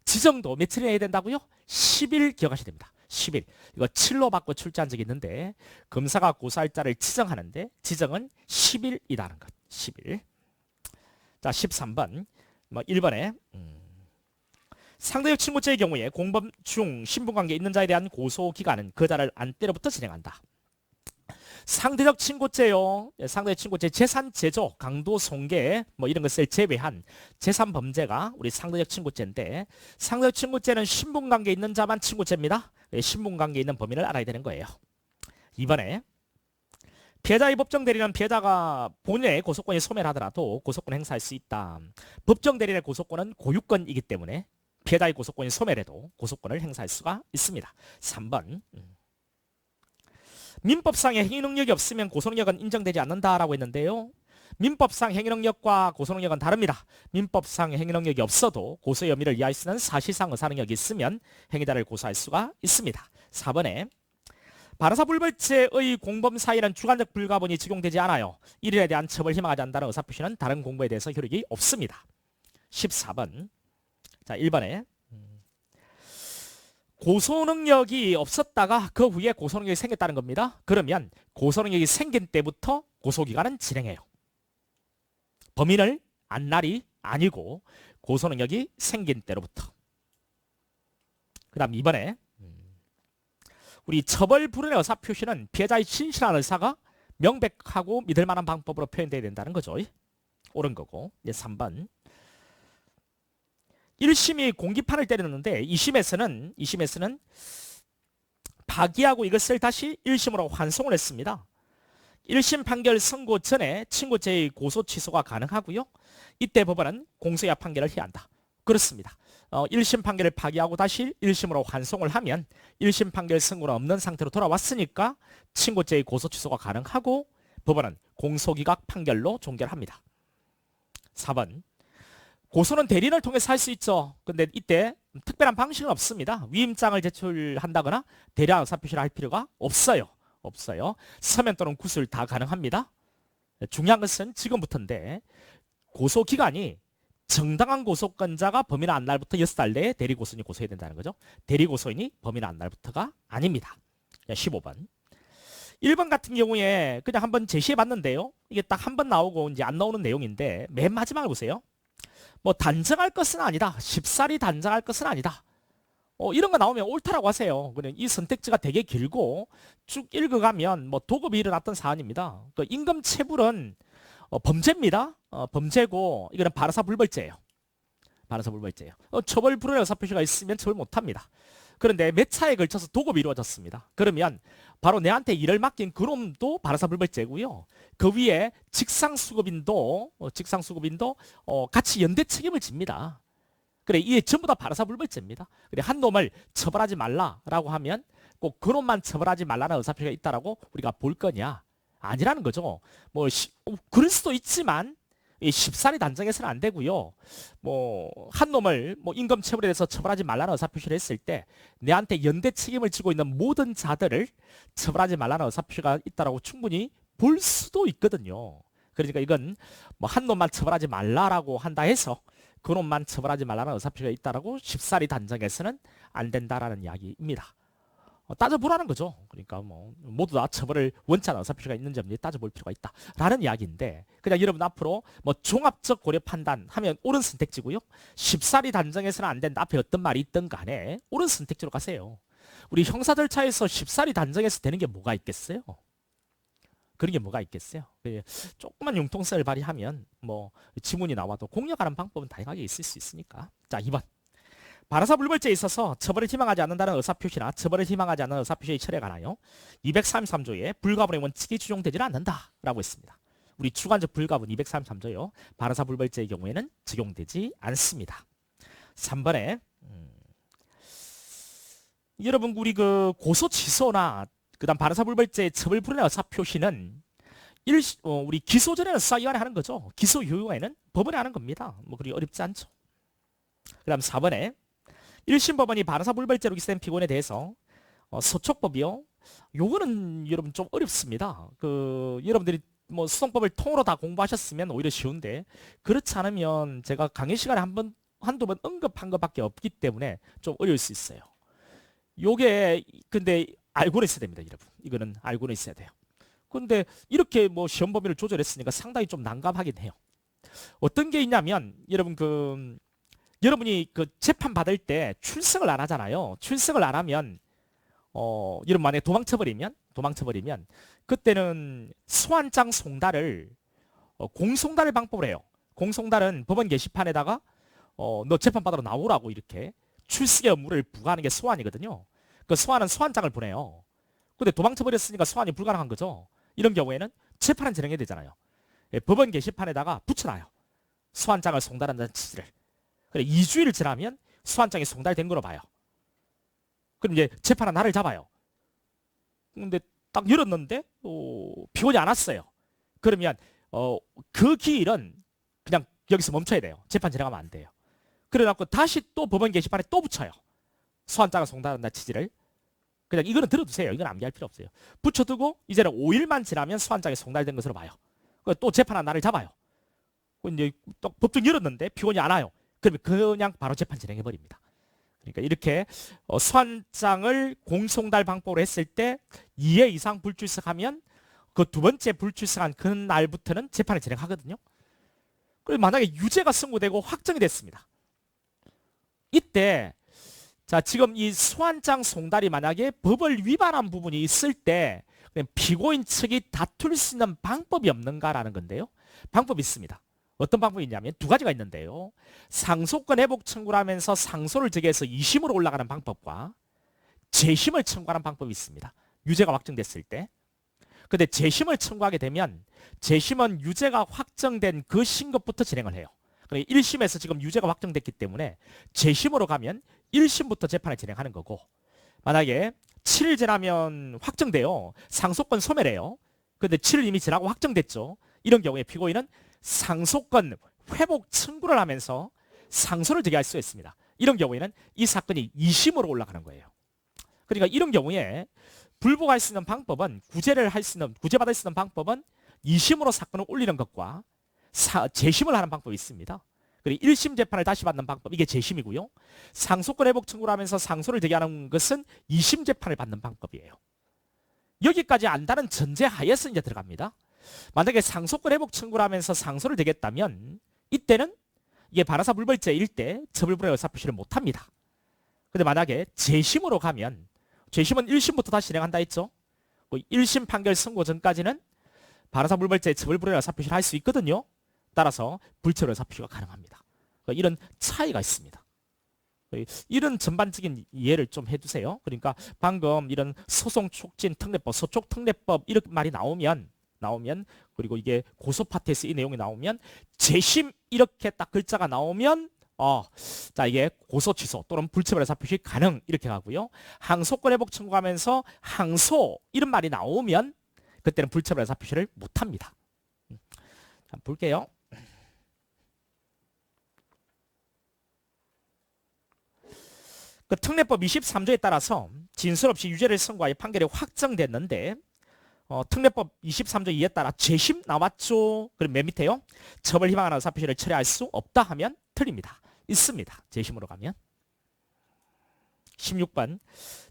지정도 며칠 해야 된다고요? 10일 기억하셔야 됩니다. 10일. 이거 7로 바꿔 출제한 적이 있는데 검사가 고소할자를 지정하는데 지정은 10일이라는 것. 10일. 자, 13번. 1번에 상대적 친고죄의 경우에 공범 중 신분관계 있는 자에 대한 고소 기간은 그 자를 안 때로부터 진행한다. 상대적 친고죄요. 상대적 친고죄 재산제조, 강도 손괴 이런 것을 제외한 재산 범죄가 우리 상대적 친고죄인데 상대적 친고죄는 신분관계 있는 자만 친고죄입니다. 신분관계 있는 범인을 알아야 되는 거예요. 이번에 피해자의 법정 대리는 피해자가 본인의 고소권이 소멸하더라도 고소권 행사할 수 있다. 법정 대리인의 고소권은 고유권이기 때문에 피해자의 고소권이 소멸해도 고소권을 행사할 수가 있습니다. 3번 민법상의 행위 능력이 없으면 고소 능력은 인정되지 않는다라고 했는데요. 민법상 행위 능력과 고소 능력은 다릅니다. 민법상 행위 능력이 없어도 고소의 의미를 이해할 수 있는 사실상 의사 능력이 있으면 행위자를 고소할 수가 있습니다. 4번에 반의사불벌죄의 공범 사이에는 주관적 불가분이 적용되지 않아요. 이 일에 대한 처벌을 희망하지 않는다는 의사표시는 다른 공범에 대해서 효력이 없습니다. 14번. 자, 1번에 고소능력이 없었다가 그 후에 고소능력이 생겼다는 겁니다. 그러면 고소능력이 생긴 때부터 고소기간은 진행해요. 범인을 안 날이 아니고 고소능력이 생긴 때로부터. 그 다음 2번에 우리 처벌 불응의 의사표시는 피해자의 진실한 의사가 명백하고 믿을 만한 방법으로 표현되어야 된다는 거죠. 옳은 거고. 이제 3번. 1심이 공기판을 때렸는데 2심에서는 파기하고 이것을 다시 1심으로 환송을 했습니다. 1심 판결 선고 전에 친고죄의 고소 취소가 가능하고요. 이때 법원은 공소유예 판결을 해야 한다. 그렇습니다. 1심 판결을 파기하고 다시 1심으로 환송을 하면 1심 판결 선고는 없는 상태로 돌아왔으니까 친고죄의 고소 취소가 가능하고 법원은 공소기각 판결로 종결합니다. 4번. 고소는 대리인을 통해서 할 수 있죠. 근데 이때 특별한 방식은 없습니다. 위임장을 제출한다거나 대리한 의사표시를 할 필요가 없어요. 서면 또는 구술 다 가능합니다. 중요한 것은 지금부터인데 고소기간이 정당한 고소권자가 범인을 안 날부터 6달 내에 대리고소인이 고소해야 된다는 거죠. 대리고소인이 범인을 안 날부터가 아닙니다. 15번. 1번 같은 경우에 그냥 한번 제시해 봤는데요. 이게 딱 한 번 나오고 이제 안 나오는 내용인데 맨 마지막을 보세요. 뭐 단정할 것은 아니다. 쉽사리 단정할 것은 아니다. 이런 거 나오면 옳다라고 하세요. 그냥 이 선택지가 되게 길고 쭉 읽어가면 뭐 도급이 일어났던 사안입니다. 그 임금 체불은 범죄입니다. 범죄고 이거는 반의사불벌죄예요. 처벌 불응의 의사표시가 있으면 처벌 못합니다. 그런데 몇 차에 걸쳐서 도급이 이루어졌습니다. 그러면 바로 내한테 일을 맡긴 그놈도 반의사불벌죄고요. 그 위에 직상수급인도 같이 연대 책임을 집니다. 그래, 이게 전부 다 반의사불벌죄입니다. 그래, 한 놈을 처벌하지 말라라고 하면 꼭 그놈만 처벌하지 말라는 의사표시가 있다라고 우리가 볼 거냐? 아니라는 거죠. 그럴 수도 있지만 쉽사리 단정해서는 안 되고요. 한 놈을 임금체불에 대해서 처벌하지 말라는 의사표시를 했을 때 내한테 연대 책임을 지고 있는 모든 자들을 처벌하지 말라는 의사표시가 있다라고 충분히 볼 수도 있거든요. 그러니까 이건 한 놈만 처벌하지 말라라고 한다 해서 그 놈만 처벌하지 말라는 의사표시가 있다라고 쉽사리 단정해서는 안 된다라는 이야기입니다. 따져보라는 거죠. 그러니까 모두 다 처벌을 원치 않는 의사표시가 있는 점이 따져볼 필요가 있다라는 이야기인데 그냥 여러분 앞으로 종합적 고려 판단하면 옳은 선택지고요. 쉽사리 단정해서는 안 된다. 앞에 어떤 말이 있든 간에 옳은 선택지로 가세요. 우리 형사 절차에서 쉽사리 단정해서 되는 게 뭐가 있겠어요? 그런 게 뭐가 있겠어요? 조금만 융통성을 발휘하면 지문이 나와도 공략하는 방법은 다양하게 있을 수 있으니까. 자, 2번. 반의사불벌죄에 있어서 처벌을 희망하지 않는다는 의사표시나 처벌을 희망하지 않는 의사표시의 철회에 관하여 233조에 불가분의 원칙이 적용되지는 않는다라고 했습니다. 우리 주관적 불가분 233조요. 반의사불벌죄의 경우에는 적용되지 않습니다. 3번에 여러분 우리 그 고소 취소나 그다음 반의사불벌죄의 처벌 불응의 의사표시는 우리 기소 전에는 사유안에 하는 거죠. 기소 이후에는 법원에 하는 겁니다. 그리 어렵지 않죠. 그다음 4번에 1심 법원이 반의사불벌죄로 기소된 피고인에 대해서 소촉법이요. 요거는 여러분 좀 어렵습니다. 여러분들이 수동법을 통으로 다 공부하셨으면 오히려 쉬운데 그렇지 않으면 제가 강의 시간에 한두 번 언급한 것밖에 없기 때문에 좀 어려울 수 있어요. 요게 근데 알고는 있어야 됩니다, 여러분. 이거는 알고는 있어야 돼요. 근데 이렇게 시험 범위를 조절했으니까 상당히 좀 난감하긴 해요. 어떤 게 있냐면 여러분이 재판 받을 때 출석을 안 하잖아요. 출석을 안 하면 여러분 만약에 도망쳐버리면 그때는 소환장 송달을 공송달 방법으로 해요. 공송달은 법원 게시판에다가 너 재판 받으러 나오라고 이렇게 출석의 업무를 부과하는 게 소환이거든요. 그 소환은 소환장을 보내요. 근데 도망쳐버렸으니까 소환이 불가능한 거죠. 이런 경우에는 재판은 진행해야 되잖아요. 법원 게시판에다가 붙여놔요. 소환장을 송달한다는 취지를. 그래, 2주일 지나면 소환장이 송달된 거로 봐요. 그럼 이제 재판은 날을 잡아요. 근데 딱 열었는데 피고인이 안 왔어요. 그러면 그 기일은 그냥 여기서 멈춰야 돼요. 재판 진행하면 안 돼요. 그래갖고 다시 또 법원 게시판에 또 붙여요. 소환장을 송달한다 취지를. 그냥 이거는 들어두세요. 이건 암기할 필요 없어요. 붙여두고 이제는 5일만 지나면 소환장이 송달된 것으로 봐요. 또 재판한 날을 잡아요. 이제 또 법정 열었는데 피고인이 안 와요. 그러면 그냥 바로 재판 진행해 버립니다. 그러니까 이렇게 소환장을 공송달 방법으로 했을 때 2회 이상 불출석하면 그 두 번째 불출석한 그 날부터는 재판을 진행하거든요. 그리고 만약에 유죄가 선고되고 확정이 됐습니다. 이때 자 지금 이 소환장 송달이 만약에 법을 위반한 부분이 있을 때 피고인 측이 다툴 수 있는 방법이 없는가라는 건데요. 방법이 있습니다. 어떤 방법이 있냐면 두 가지가 있는데요. 상소권 회복 청구를 하면서 상소를 제기해서 2심으로 올라가는 방법과 재심을 청구하는 방법이 있습니다. 유죄가 확정됐을 때. 근데 재심을 청구하게 되면 재심은 유죄가 확정된 그 신급부터 진행을 해요. 1심에서 지금 유죄가 확정됐기 때문에 재심으로 가면 1심부터 재판을 진행하는 거고 만약에 7일 지나면 확정돼요. 상소권 소멸해요. 근데 7일 이미 지나고 확정됐죠. 이런 경우에 피고인은 상소권 회복 청구를 하면서 상소를 제기할 수 있습니다. 이런 경우에는 이 사건이 2심으로 올라가는 거예요. 그러니까 이런 경우에 불복할 수 있는 방법은 구제받을 수 있는 방법은 2심으로 사건을 올리는 것과 재심을 하는 방법이 있습니다. 그리고 1심 재판을 다시 받는 방법 이게 재심이고요. 상소권 회복 청구를 하면서 상소를 제기하는 것은 2심 재판을 받는 방법이에요. 여기까지 안다는 전제 하에서 이제 들어갑니다. 만약에 상소권 회복 청구를 하면서 상소를 제기했다면 이때는 이게 반하사 불벌죄일 때 처벌불허의 의사표시를 못합니다. 근데 만약에 재심으로 가면 재심은 1심부터 다시 진행한다 했죠. 1심 판결 선고 전까지는 반하사 불벌죄 처벌불허의 의사표시를 할 수 있거든요. 따라서 불체로 의사표시가 가능합니다. 이런 차이가 있습니다. 이런 전반적인 이해를 좀 해두세요. 그러니까 방금 이런 소송 촉진 특례법, 소촉 특례법 이런 말이 나오면 그리고 이게 고소 파트에서 이 내용이 나오면 재심 이렇게 딱 글자가 나오면 자 이게 고소 취소 또는 불체불 의사표시 가능 이렇게 가고요. 항소권 회복 청구하면서 항소 이런 말이 나오면 그때는 불체불 의사표시를 못합니다. 자, 볼게요. 그 특례법 23조에 따라서 진술 없이 유죄를 선고하여 판결이 확정됐는데 특례법 23조 2에 따라 재심 나왔죠. 그럼 맨 밑에요. 처벌 희망하는 의사표시를 철회할 수 없다 하면 틀립니다. 있습니다. 재심으로 가면. 16번.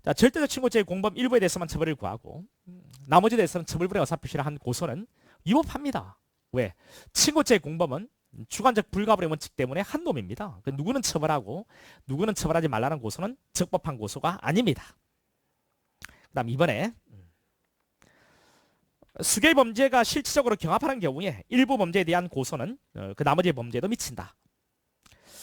자, 절대적 친고죄의 공범 일부에 대해서만 처벌을 구하고 나머지 대해서는 처벌불허의 의사표시를 한 고소는 위법합니다. 왜? 친고죄의 공범은 주관적 불가분의 원칙 때문에 한 놈입니다. 누구는 처벌하고 누구는 처벌하지 말라는 고소는 적법한 고소가 아닙니다. 그 다음 이번에 수개의 범죄가 실질적으로 경합하는 경우에 일부 범죄에 대한 고소는 그 나머지 범죄도 미친다.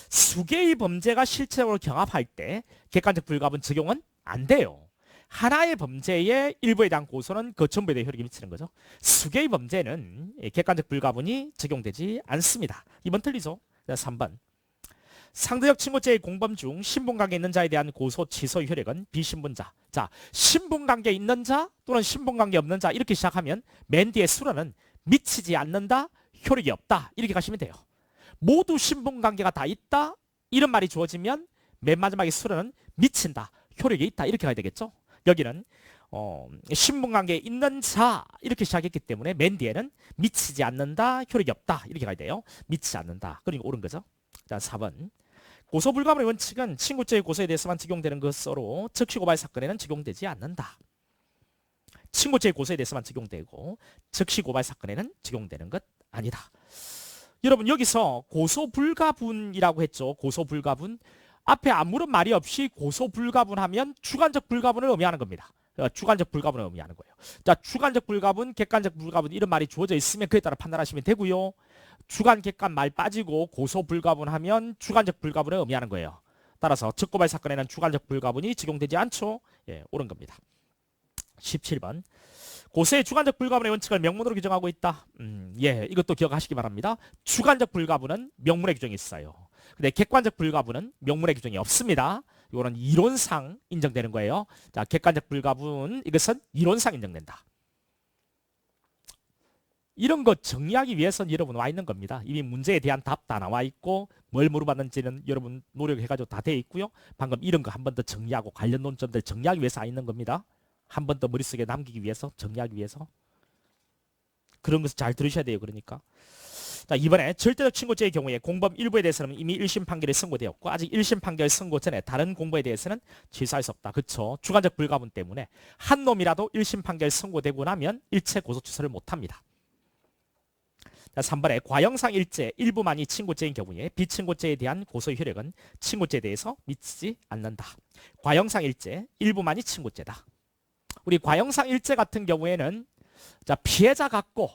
수개의 범죄가 실질적으로 경합할 때 객관적 불가분 적용은 안 돼요. 하나의 범죄의 일부에 대한 고소는 그 전부에 대해 효력이 미치는 거죠. 수개의 범죄는 객관적 불가분이 적용되지 않습니다. 2번 틀리죠. 3번. 상대적 친고죄의 공범 중 신분관계 있는 자에 대한 고소 취소 효력은 비신분자. 자, 신분관계 있는 자 또는 신분관계 없는 자 이렇게 시작하면 맨 뒤에 수로는 미치지 않는다, 효력이 없다 이렇게 가시면 돼요. 모두 신분관계가 다 있다 이런 말이 주어지면 맨 마지막에 수로는 미친다, 효력이 있다 이렇게 가야 되겠죠. 여기는 신분관계에 있는 자 이렇게 시작했기 때문에 맨 뒤에는 미치지 않는다, 효력이 없다 이렇게 가야 돼요. 미치지 않는다. 그러니까 옳은 거죠. 자, 4번. 고소불가분의 원칙은 친고죄의 고소에 대해서만 적용되는 것으로 즉시고발 사건에는 적용되지 않는다. 친고죄의 고소에 대해서만 적용되고 즉시고발 사건에는 적용되는 것 아니다. 여러분 여기서 고소불가분이라고 했죠. 고소불가분. 앞에 아무런 말이 없이 고소불가분하면 주관적 불가분을 의미하는 겁니다. 주관적 불가분을 의미하는 거예요. 자, 주관적 불가분, 객관적 불가분 이런 말이 주어져 있으면 그에 따라 판단하시면 되고요. 주관, 객관 말 빠지고 고소불가분하면 주관적 불가분을 의미하는 거예요. 따라서 적고발 사건에는 주관적 불가분이 적용되지 않죠. 예, 옳은 겁니다. 17번. 고소의 주관적 불가분의 원칙을 명문으로 규정하고 있다. 예, 이것도 기억하시기 바랍니다. 주관적 불가분은 명문에 규정이 있어요. 근데 객관적 불가분은 명문에 규정이 없습니다. 이거는 이론상 인정되는 거예요. 자, 객관적 불가분 이것은 이론상 인정된다. 이런 거 정리하기 위해서는 여러분 와 있는 겁니다. 이미 문제에 대한 답 다 나와 있고 뭘 물어봤는지는 여러분 노력해가지고 다 돼 있고요. 방금 이런 거 한 번 더 정리하고 관련 논점들 정리하기 위해서 와 있는 겁니다. 한 번 더 머릿속에 남기기 위해서, 정리하기 위해서. 그런 것을 잘 들으셔야 돼요. 그러니까. 자, 이번에 절대적 친고죄의 경우에 공범 일부에 대해서는 이미 1심 판결이 선고되었고 아직 1심 판결 선고 전에 다른 공범에 대해서는 취소할 수 없다. 그렇죠? 주관적 불가분 때문에 한 놈이라도 1심 판결 선고되고 나면 일체 고소 취소를 못합니다. 자, 3번에 과영상 일죄 일부만이 친고죄인 경우에 비친고죄에 대한 고소 효력은 친고죄에 대해서 미치지 않는다. 과영상 일죄 일부만이 친고죄다. 우리 과영상 일죄 같은 경우에는 자, 피해자 갖고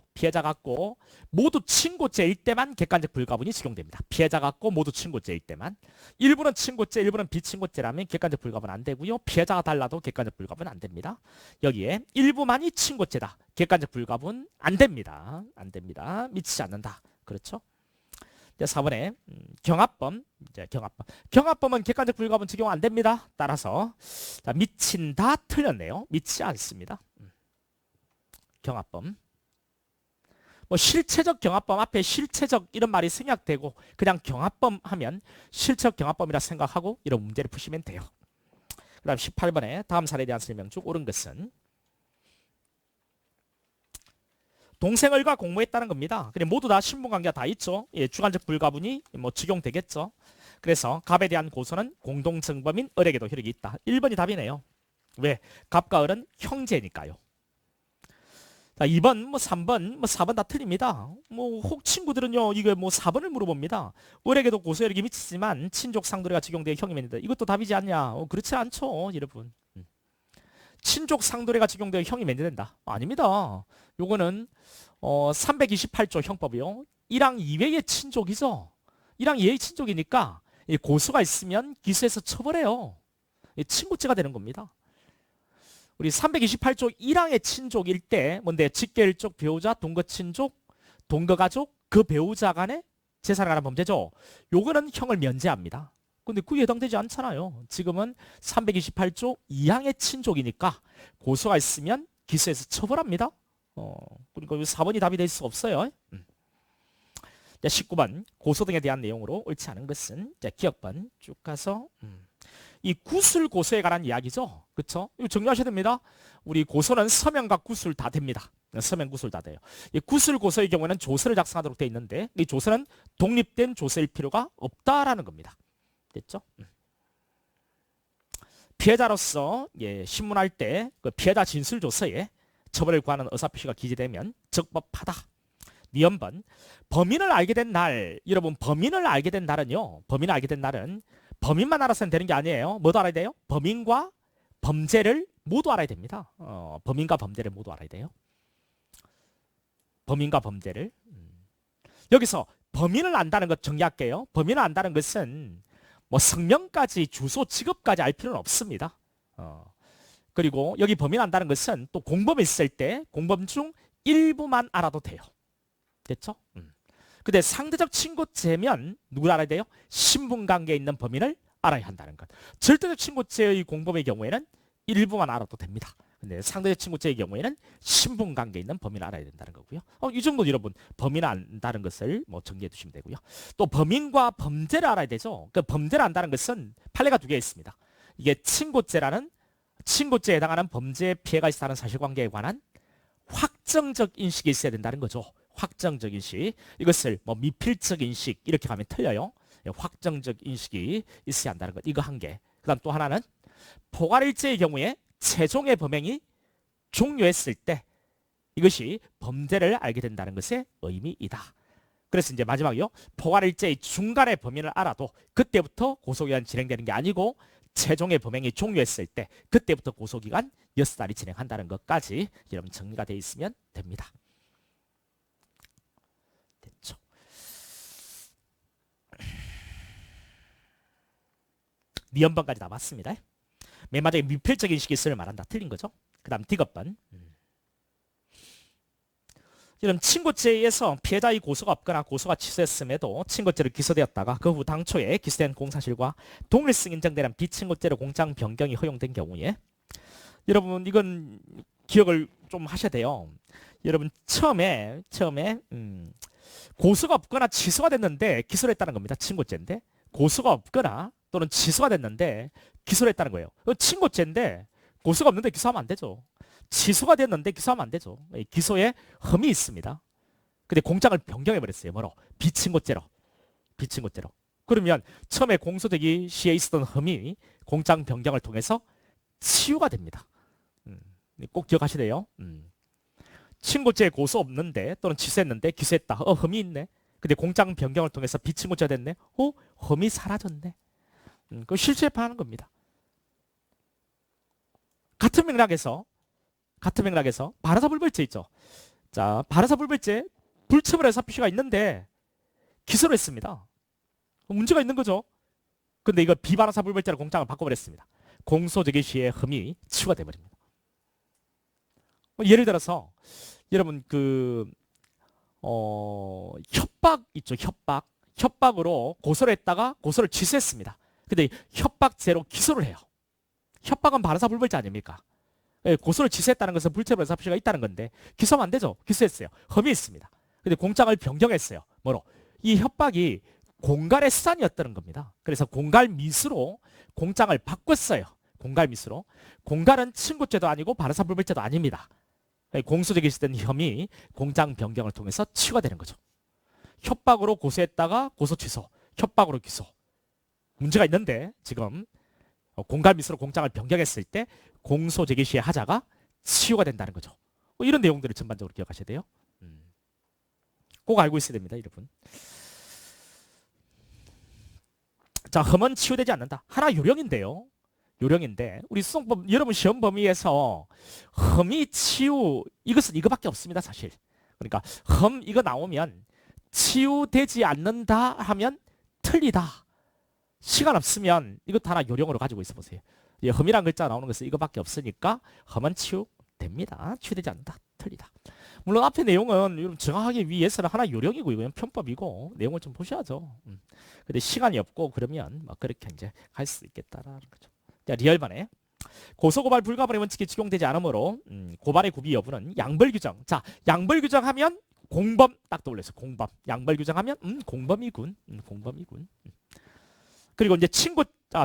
모두 친고죄일 때만 객관적 불가분이 적용됩니다. 피해자 갖고 모두 친고죄일 때만. 일부는 친고죄, 일부는 비친고죄라면 객관적 불가분 안 되고요. 피해자가 달라도 객관적 불가분 안 됩니다. 여기에 일부만이 친고죄다. 객관적 불가분 안 됩니다. 안 됩니다. 미치지 않는다. 그렇죠? 이제 4번에 경합범. 이제 경합범은 객관적 불가분 적용 안 됩니다. 따라서 자, 미친다 틀렸네요. 미치지 않습니다. 경합범. 뭐 실체적 경합범 앞에 실체적 이런 말이 생략되고 그냥 경합범 하면 실체적 경합범이라 생각하고 이런 문제를 푸시면 돼요. 그 다음 18번에 다음 사례에 대한 설명 중 옳은 것은 동생을과 공모했다는 겁니다. 그래 모두 다 신분관계가 다 있죠. 예, 주관적 불가분이 뭐 적용되겠죠. 그래서 갑에 대한 고소는 공동정범인 을에게도 효력이 있다. 1번이 답이네요. 왜? 갑과 을은 형제니까요. 자, 2번, 3번, 4번 다 틀립니다. 혹 친구들은요, 이거 4번을 물어봅니다. 을에게도 고소효력이 미치지만 친족 상도례가 적용되어 형이 맺는다. 이것도 답이지 않냐? 그렇지 않죠, 여러분. 친족 상도례가 적용되어 형이 맺는다. 아닙니다. 요거는 328조 형법이요. 1항 이외의 친족이죠. 1항 이외의 친족이니까 고소가 있으면 기소해서 처벌해요. 친고죄가 되는 겁니다. 우리 328조 1항의 친족일 때 뭔데 직계일족 배우자 동거친족 동거가족 그 배우자 간의 재산을 관한 범죄죠. 요거는 형을 면제합니다. 근데 그게 해당되지 않잖아요. 지금은 328조 2항의 친족이니까 고소가 있으면 기소해서 처벌합니다. 그러니까 4번이 답이 될 수 없어요. 19번 고소 등에 대한 내용으로 옳지 않은 것은 기억번 쭉 가서 이 구술 고소에 관한 이야기죠. 그렇죠? 이거 정리하셔야 됩니다. 우리 고소는 서명과 구술 다 됩니다. 서명 구술 다 돼요. 이 구술 고소의 경우에는 조서를 작성하도록 되어 있는데 이 조서는 독립된 조서일 필요가 없다라는 겁니다. 됐죠? 피해자로서 신문할 때 그 피해자 진술 조서에 처벌을 구하는 의사표시가 기재되면 적법하다. 니언번 범인을 알게 된 날, 여러분 범인을 알게 된 날은요. 범인을 알게 된 날은 범인만 알아서는 되는 게 아니에요. 뭐도 알아야 돼요? 범인과 범죄를 모두 알아야 됩니다. 범인과 범죄를 모두 알아야 돼요. 범인과 범죄를. 여기서 범인을 안다는 것 정리할게요. 범인을 안다는 것은 뭐 성명까지 주소 직업까지 알 필요는 없습니다. 그리고 여기 범인 안다는 것은 또 공범이 있을 때 공범 중 일부만 알아도 돼요. 됐죠? 근데 상대적 친고죄면 누굴 알아야 돼요? 신분관계에 있는 범인을 알아야 한다는 것. 절대적 친고죄의 공범의 경우에는 일부만 알아도 됩니다. 근데 상대적 친고죄의 경우에는 신분관계에 있는 범인을 알아야 된다는 거고요. 이 정도 여러분 범인을 안다는 것을 정리해 두시면 되고요. 또 범인과 범죄를 알아야 되죠. 그 범죄를 안다는 것은 판례가 2개 있습니다. 이게 친고죄라는 친고죄에 해당하는 범죄 피해가 있다는 사실관계에 관한 확정적 인식이 있어야 된다는 거죠. 확정적 인식. 이것을 미필적 인식 이렇게 가면 틀려요. 확정적 인식이 있어야 한다는 것. 이거 한 개. 그다음 또 하나는 포괄일죄의 경우에 최종의 범행이 종료했을 때 이것이 범죄를 알게 된다는 것의 의미이다. 그래서 이제 마지막이요. 포괄일죄의 중간의 범인을 알아도 그때부터 고소기간 진행되는 게 아니고 최종의 범행이 종료했을 때 그때부터 고소기간 6달이 진행한다는 것까지 여러분 정리가 되어 있으면 됩니다. 됐죠? 니언번까지 다 맞습니다. 맨 마지막에 미필적 인식이 있음을 말한다. 틀린 거죠. 그 다음 디귿번. 이런 친고죄에서 피해자의 고소가 없거나 고소가 취소했음에도 친고죄로 기소되었다가 그 후 당초에 기소된 공사실과 동일성 인정되는 비친고죄로 공장 변경이 허용된 경우에 여러분 이건 기억을 좀 하셔야 돼요. 여러분 처음에 고소가 없거나 취소가 됐는데 기소를 했다는 겁니다. 친고죄인데 고소가 없거나 또는 취소가 됐는데 기소를 했다는 거예요. 친고죄인데 고소가 없는데 기소하면 안 되죠. 취소가 됐는데 기소하면 안 되죠. 기소에 흠이 있습니다. 근데 공장을 변경해 버렸어요. 뭐로? 비친고죄로. 비친고죄로. 그러면 처음에 공소되기 시에 있었던 흠이 공장 변경을 통해서 치유가 됩니다. 꼭 기억하셔야 돼요. 친고죄에 고소 없는데 또는 취소했는데 기소했다. 흠이 있네. 근데 공장 변경을 통해서 비친고죄가 됐네. 흠이 사라졌네. 그 실수에 반하는 겁니다. 같은 맥락에서 발화사불벌죄 있죠. 자, 발화사불벌죄 불체불의 사표시가 있는데 기소를 했습니다. 문제가 있는 거죠. 근데 이거 비발화사불벌죄로 공장을 바꿔버렸습니다. 공소제기 시에 흠이 치유가 돼버립니다. 예를 들어서 여러분 협박 있죠. 협박으로 고소를 했다가 고소를 취소했습니다. 근데 협박죄로 기소를 해요. 협박은 발화사불벌죄 아닙니까? 고소를 취소했다는 것은 불체불의 사표시가 있다는 건데 기소하면 안 되죠. 기소했어요. 혐의 있습니다. 근데 공장을 변경했어요. 뭐로? 이 협박이 공갈의 수단이었다는 겁니다. 그래서 공갈미수로 공장을 바꿨어요. 공갈미수로. 공갈은 친고죄도 아니고 발화사불벌죄도 아닙니다. 공소제기 있었던 혐의 공장 변경을 통해서 치유가 되는 거죠. 협박으로 고소했다가 고소 취소, 협박으로 기소. 문제가 있는데 지금 공갈미수로 공장을 변경했을 때 공소제기 시에 하자가 치유가 된다는 거죠. 이런 내용들을 전반적으로 기억하셔야 돼요. 꼭 알고 있어야 됩니다, 여러분. 자, 흠은 치유되지 않는다. 하나 요령인데요. 요령인데 우리 수성법 여러분 시험 범위에서 흠이 치유 이것은 이거밖에 없습니다, 사실. 그러니까 흠 이거 나오면 치유되지 않는다 하면 틀리다. 시간 없으면 이것도 하나 요령으로 가지고 있어 보세요. 흠이란 글자 나오는 것은 이거밖에 없으니까 흠은 치유됩니다. 치유되지 않는다. 틀리다. 물론 앞에 내용은 여러분 정확하기 위해서는 하나 요령이고 이건 편법이고 내용을 좀 보셔야죠. 근데 시간이 없고 그러면 막 그렇게 이제 갈 수 있겠다라는 거죠. 자, 리얼반에 고소고발 불가분의 원칙이 적용되지 않으므로 고발의 구비 여부는 양벌 규정. 자, 양벌 규정하면 공범 딱 떠올렸어요. 공범. 양벌 규정하면 공범이군. 공범이군. 그리고 이제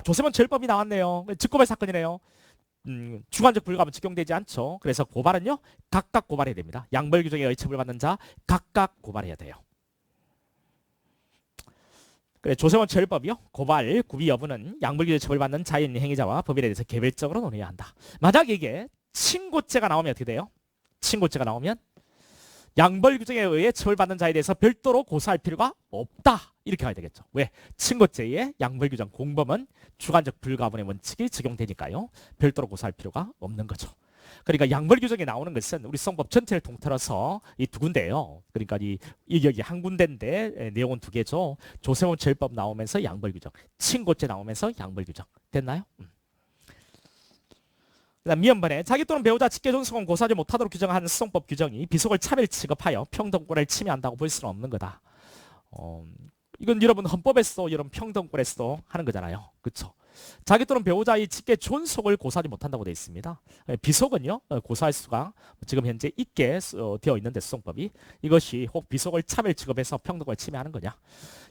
조세범 절법이 나왔네요. 직고발 사건이네요. 주관적 불가분 적용되지 않죠. 그래서 고발은요 각각 고발해야 됩니다. 양벌 규정에 의해 처벌받는 자 각각 고발해야 돼요. 그래 조세원 처벌법이요. 고발 구비 여부는 양벌 규정에 처벌받는 자인 행위자와 법인에 대해서 개별적으로 논의해야 한다. 만약에 이게 친고죄가 나오면 어떻게 돼요? 친고죄가 나오면 양벌 규정에 의해 처벌받는 자에 대해서 별도로 고소할 필요가 없다. 이렇게 가야 되겠죠. 왜? 친고죄의 양벌 규정 공범은 주관적 불가분의 원칙이 적용되니까요. 별도로 고소할 필요가 없는 거죠. 그러니까 양벌 규정에 나오는 것은 우리 수성법 전체를 통틀어서 이 두 군데예요. 그러니까 여기 한 군데인데 내용은 두 개죠. 조세원 처벌법 나오면서 양벌 규정, 친고죄 나오면서 양벌 규정. 됐나요? 그다음 미연번에 자기 또는 배우자 직계존속은 고소하지 못하도록 규정한 수성법 규정이 비속을 차별 취급하여 평등권을 침해한다고 볼 수는 없는 거다. 이건 여러분 헌법에서 여러분 평등권에서 하는 거잖아요. 그렇죠? 자기 또는 배우자의 직계 존속을 고소하지 못한다고 되어 있습니다. 비속은요 고소할 수가 지금 현재 있게 되어 있는데 수성법이 이것이 혹 비속을 차별 취급해서 평등권을 침해하는 거냐?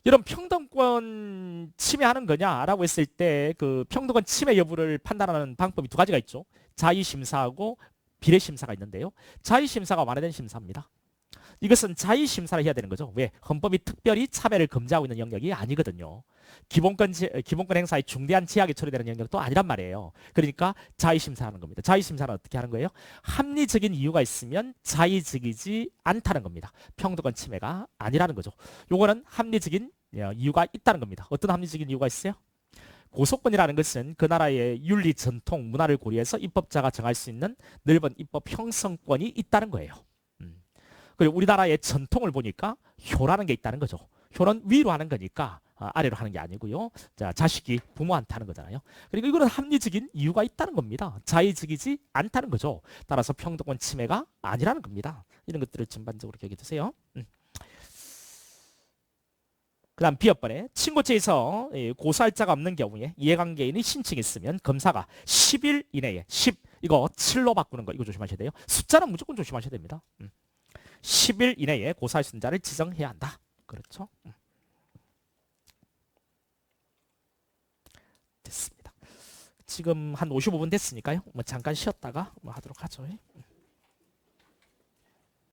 이런 평등권 침해하는 거냐라고 했을 때 그 평등권 침해 여부를 판단하는 방법이 두 가지가 있죠. 자의심사하고 비례심사가 있는데요. 자의심사가 완화된 심사입니다. 이것은 자의심사를 해야 되는 거죠. 왜? 헌법이 특별히 차별을 금지하고 있는 영역이 아니거든요. 기본권 행사에 중대한 제약이 처리되는 영역도 아니란 말이에요. 그러니까 자의심사하는 겁니다. 자의심사는 어떻게 하는 거예요? 합리적인 이유가 있으면 자의적이지 않다는 겁니다. 평등권 침해가 아니라는 거죠. 요거는 합리적인 이유가 있다는 겁니다. 어떤 합리적인 이유가 있어요? 고소권이라는 것은 그 나라의 윤리, 전통, 문화를 고려해서 입법자가 정할 수 있는 넓은 입법 형성권이 있다는 거예요. 그리고 우리나라의 전통을 보니까 효라는 게 있다는 거죠. 효는 위로 하는 거니까 아래로 하는 게 아니고요. 자, 자식이 부모한테 하는 거잖아요. 그리고 이거는 합리적인 이유가 있다는 겁니다. 자의적이지 않다는 거죠. 따라서 평등권 침해가 아니라는 겁니다. 이런 것들을 전반적으로 기억해 두세요. 그 다음 B번에 친고죄에서 고소할 자가 없는 경우에 이해관계인의 신청이 있으면 검사가 10일 이내에 이거 7로 바꾸는 거 이거 조심하셔야 돼요. 숫자는 무조건 조심하셔야 됩니다. 10일 이내에 고사할 순자를 지정해야 한다. 그렇죠? 됐습니다. 지금 한 55분 됐으니까요. 뭐 잠깐 쉬었다가 뭐 하도록 하죠.